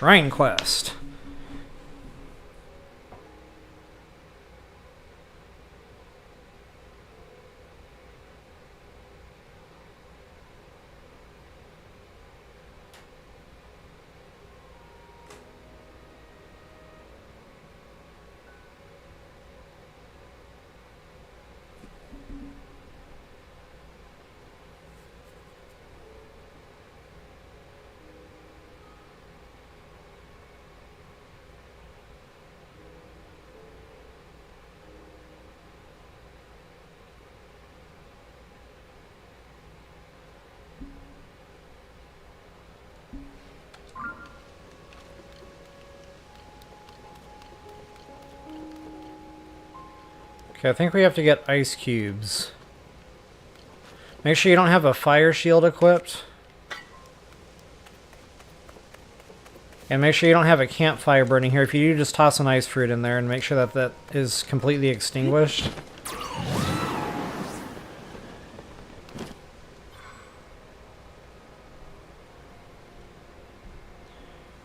Shrine quest. Okay, I think we have to get ice cubes. Make sure you don't have a fire shield equipped. And make sure you don't have a campfire burning here. If you do, just toss an ice fruit in there and make sure that that is completely extinguished.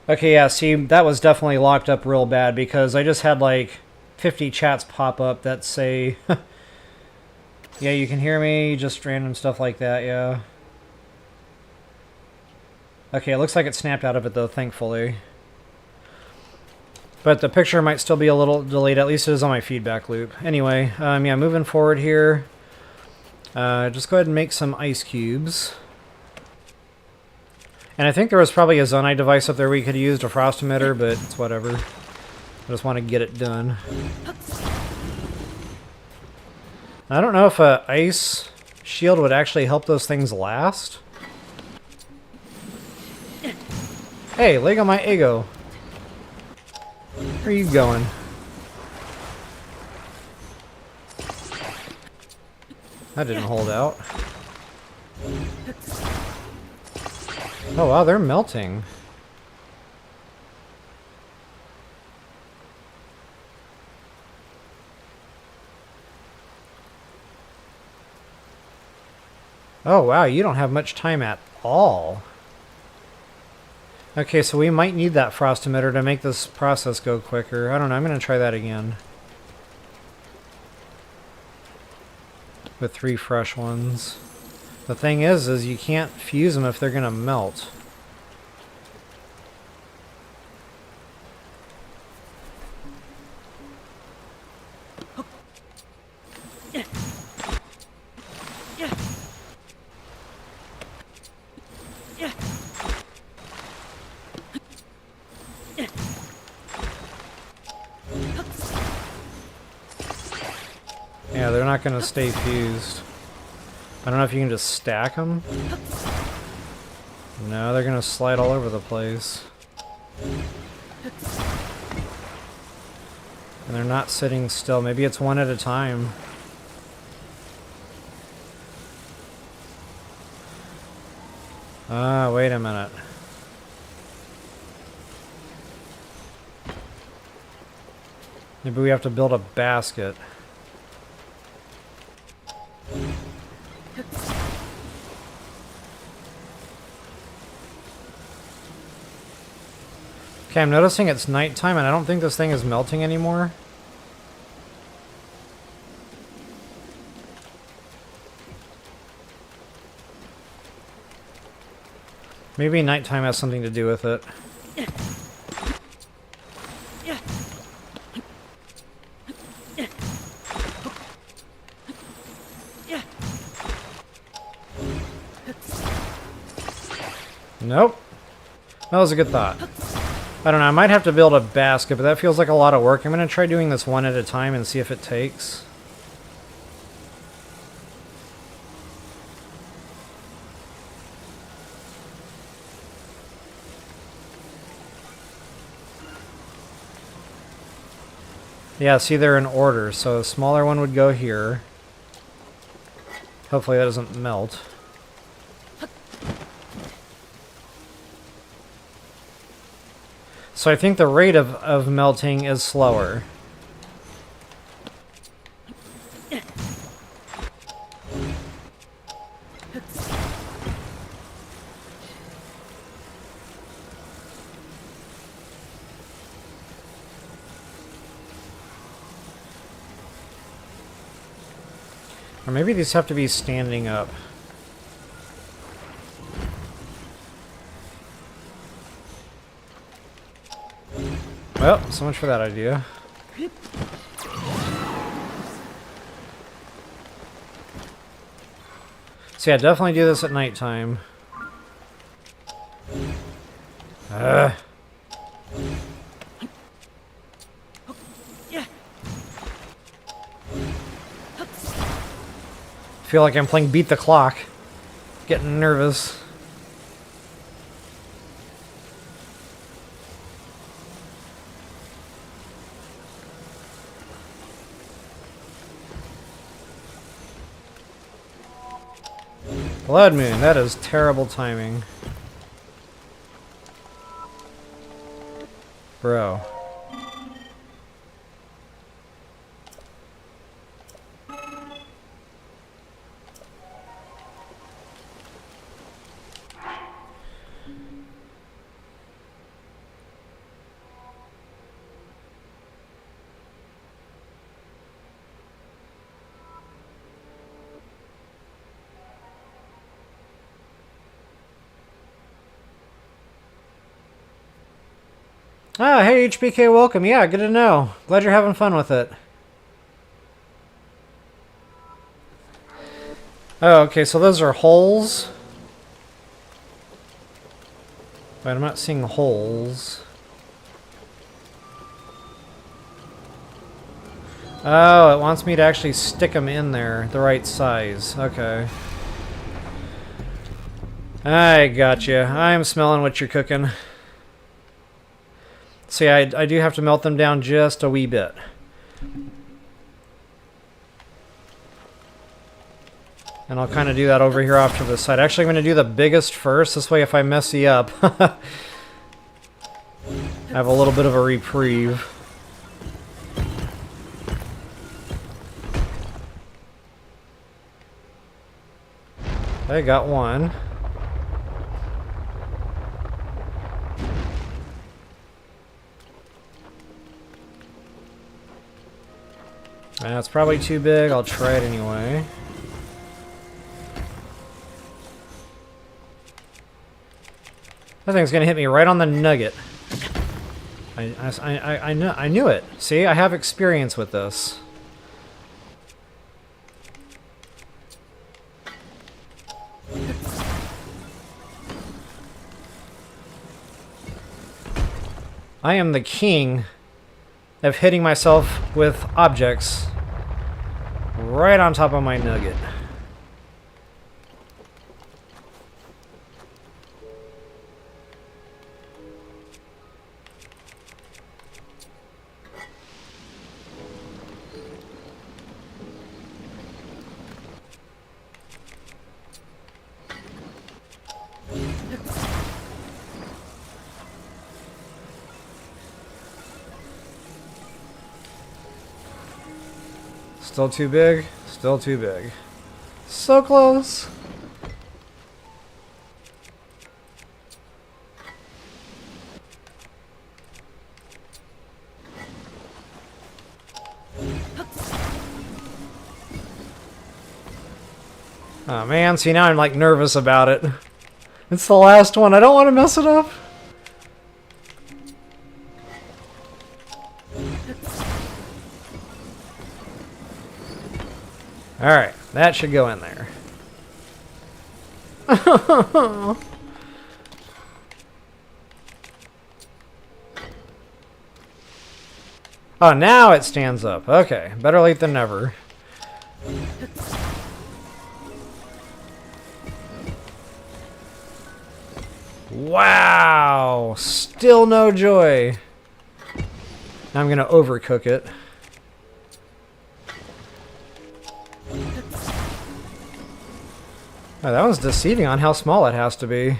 Okay, yeah, see, that was definitely locked up real bad because I just had like 50 chats pop up that say, yeah, you can hear me, just random stuff like that, yeah. Okay, it looks like it snapped out of it though, thankfully. But the picture might still be a little delayed, at least it is on my feedback loop. Anyway, yeah, moving forward here. Just go ahead and make some ice cubes. And I think there was probably a Zonite device up there we could have used, a frost emitter, but it's whatever. I just want to get it done. I don't know if an ice shield would actually help those things last. Hey, leg on my ego. Where are you going? That didn't hold out. Oh wow, they're melting. Oh wow, you don't have much time at all. Okay, so we might need that frost emitter to make this process go quicker. I don't know, I'm going to try that again. With 3 fresh ones. The thing is you can't fuse them if they're going to melt. Yeah, they're not going to stay fused. I don't know if you can just stack them. No, they're going to slide all over the place. And they're not sitting still. Maybe it's one at a time. Ah, wait a minute. Maybe we have to build a basket. Okay, I'm noticing it's nighttime and I don't think this thing is melting anymore. Maybe nighttime has something to do with it. Nope. That was a good thought. I don't know, I might have to build a basket, but that feels like a lot of work. I'm going to try doing this one at a time and see if it takes. Yeah, see, they're in order, so a smaller one would go here. Hopefully that doesn't melt. So I think the rate of melting is slower. Or maybe these have to be standing up. Well, so much for that idea. So yeah, definitely do this at nighttime. Feel like I'm playing Beat the Clock. Getting nervous. Blood Moon, that is terrible timing. Bro. Ah, hey HBK, welcome. Yeah, good to know. Glad you're having fun with it. Oh, okay, so those are holes. Wait, I'm not seeing holes. Oh, it wants me to actually stick them in there, the right size. Okay. I gotcha. I'm smelling what you're cooking. See, I do have to melt them down just a wee bit. And I'll kind of do that over here off to the side. Actually, I'm going to do the biggest first. This way, if I mess you up, I have a little bit of a reprieve. I got one. That's probably too big. I'll try it anyway. That thing's gonna hit me right on the nugget. I knew it. See, I have experience with this. I am the king of hitting myself with objects right on top of my nugget. Still too big? Still too big. So close! Oh man, see now I'm like nervous about it. It's the last one, I don't want to mess it up. Alright, that should go in there. Oh, now it stands up. Okay, better late than never. Wow! Still no joy. Now I'm gonna overcook it. Oh, that was deceiving on how small it has to be.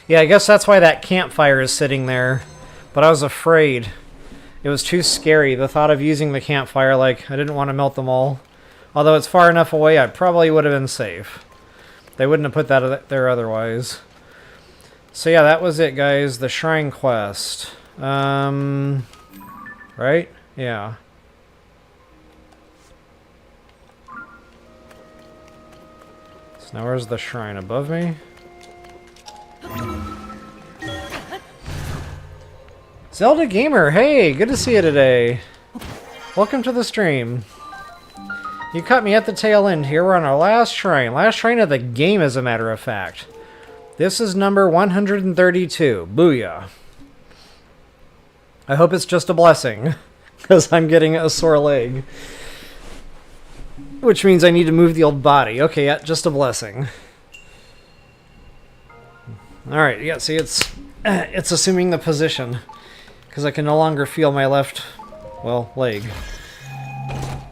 Yeah, I guess that's why that campfire is sitting there. But I was afraid. It was too scary, the thought of using the campfire, like, I didn't want to melt them all. Although it's far enough away, I probably would have been safe. They wouldn't have put that there otherwise. So yeah, that was it, guys. The shrine quest. Right? Yeah. So now where's the shrine? Above me? Zelda Gamer, hey, good to see you today. Welcome to the stream. You caught me at the tail end here. We're on our last shrine. Last shrine of the game, as a matter of fact. This is number 132. Booyah. I hope it's just a blessing, because I'm getting a sore leg. Which means I need to move the old body. Okay, yeah, just a blessing. Alright, yeah, see, it's assuming the position. Because I can no longer feel my left, well, leg.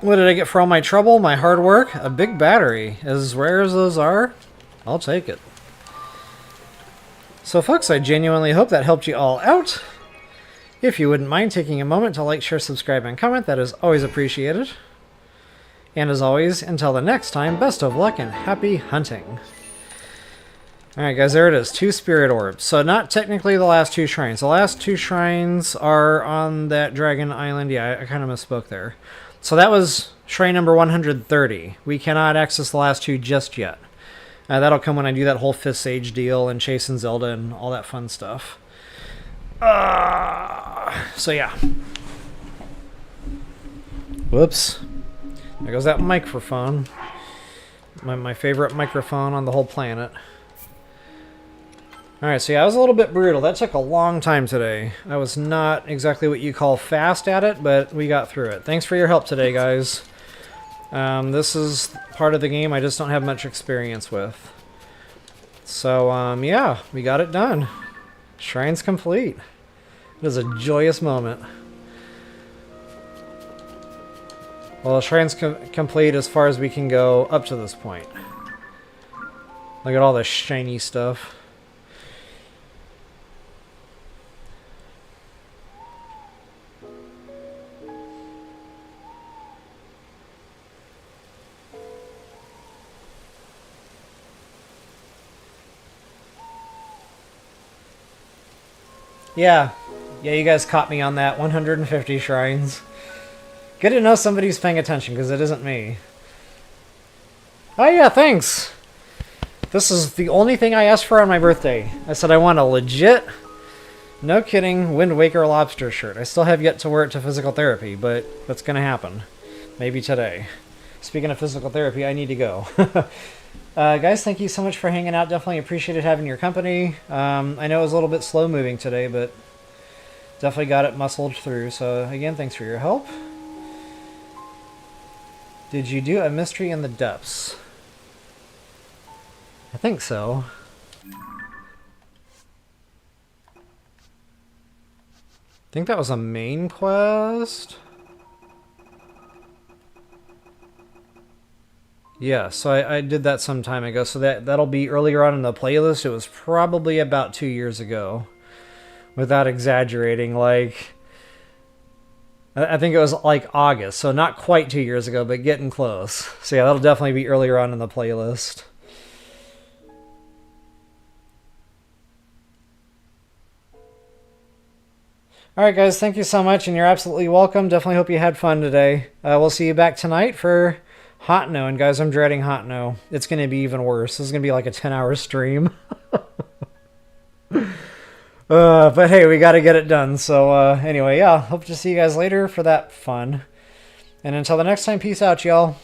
What did I get for all my trouble? My hard work? A big battery. As rare as those are, I'll take it. So folks, I genuinely hope that helped you all out. If you wouldn't mind taking a moment to like, share, subscribe, and comment, that is always appreciated. And as always, until the next time, best of luck and happy hunting. Alright guys, there it is. 2 spirit orbs. So not technically the last 2 shrines. The last 2 shrines are on that dragon island. Yeah, I kind of misspoke there. So that was shrine number 130. We cannot access the last 2 just yet. That'll come when I do that whole 5th Sage deal and chasing Zelda and all that fun stuff. So yeah. Whoops. There goes that microphone. My favorite microphone on the whole planet. Alright, so yeah, I was a little bit brutal. That took a long time today. I was not exactly what you call fast at it, but we got through it. Thanks for your help today, guys. This is part of the game I just don't have much experience with. So, yeah, we got it done. Shrine's complete. It is a joyous moment. Well, the shrine's complete as far as we can go up to this point. Look at all this shiny stuff. Yeah, you guys caught me on that. 150 shrines. Good to know somebody's paying attention, because it isn't me. Oh yeah, thanks! This is the only thing I asked for on my birthday. I said I want a legit, no kidding, Wind Waker lobster shirt. I still have yet to wear it to physical therapy, but that's gonna happen. Maybe today. Speaking of physical therapy, I need to go. Guys, thank you so much for hanging out. Definitely appreciated having your company. I know it was a little bit slow moving today, but definitely got it muscled through. So again, thanks for your help. Did you do a mystery in the depths? I think so. I think that was a main quest. Yeah, so I did that some time ago, so that'll be earlier on in the playlist. It was probably about 2 years ago. Without exaggerating, like... I think it was like August, so not quite 2 years ago, but getting close. So yeah, that'll definitely be earlier on in the playlist. Alright guys, thank you so much, and you're absolutely welcome. Definitely hope you had fun today. We'll see you back tonight for Hot No, and guys, I'm dreading Hot No. It's going to be even worse. This is going to be like a 10-hour stream. But hey, we got to get it done. So anyway, yeah, hope to see you guys later for that fun. And until the next time, peace out, y'all.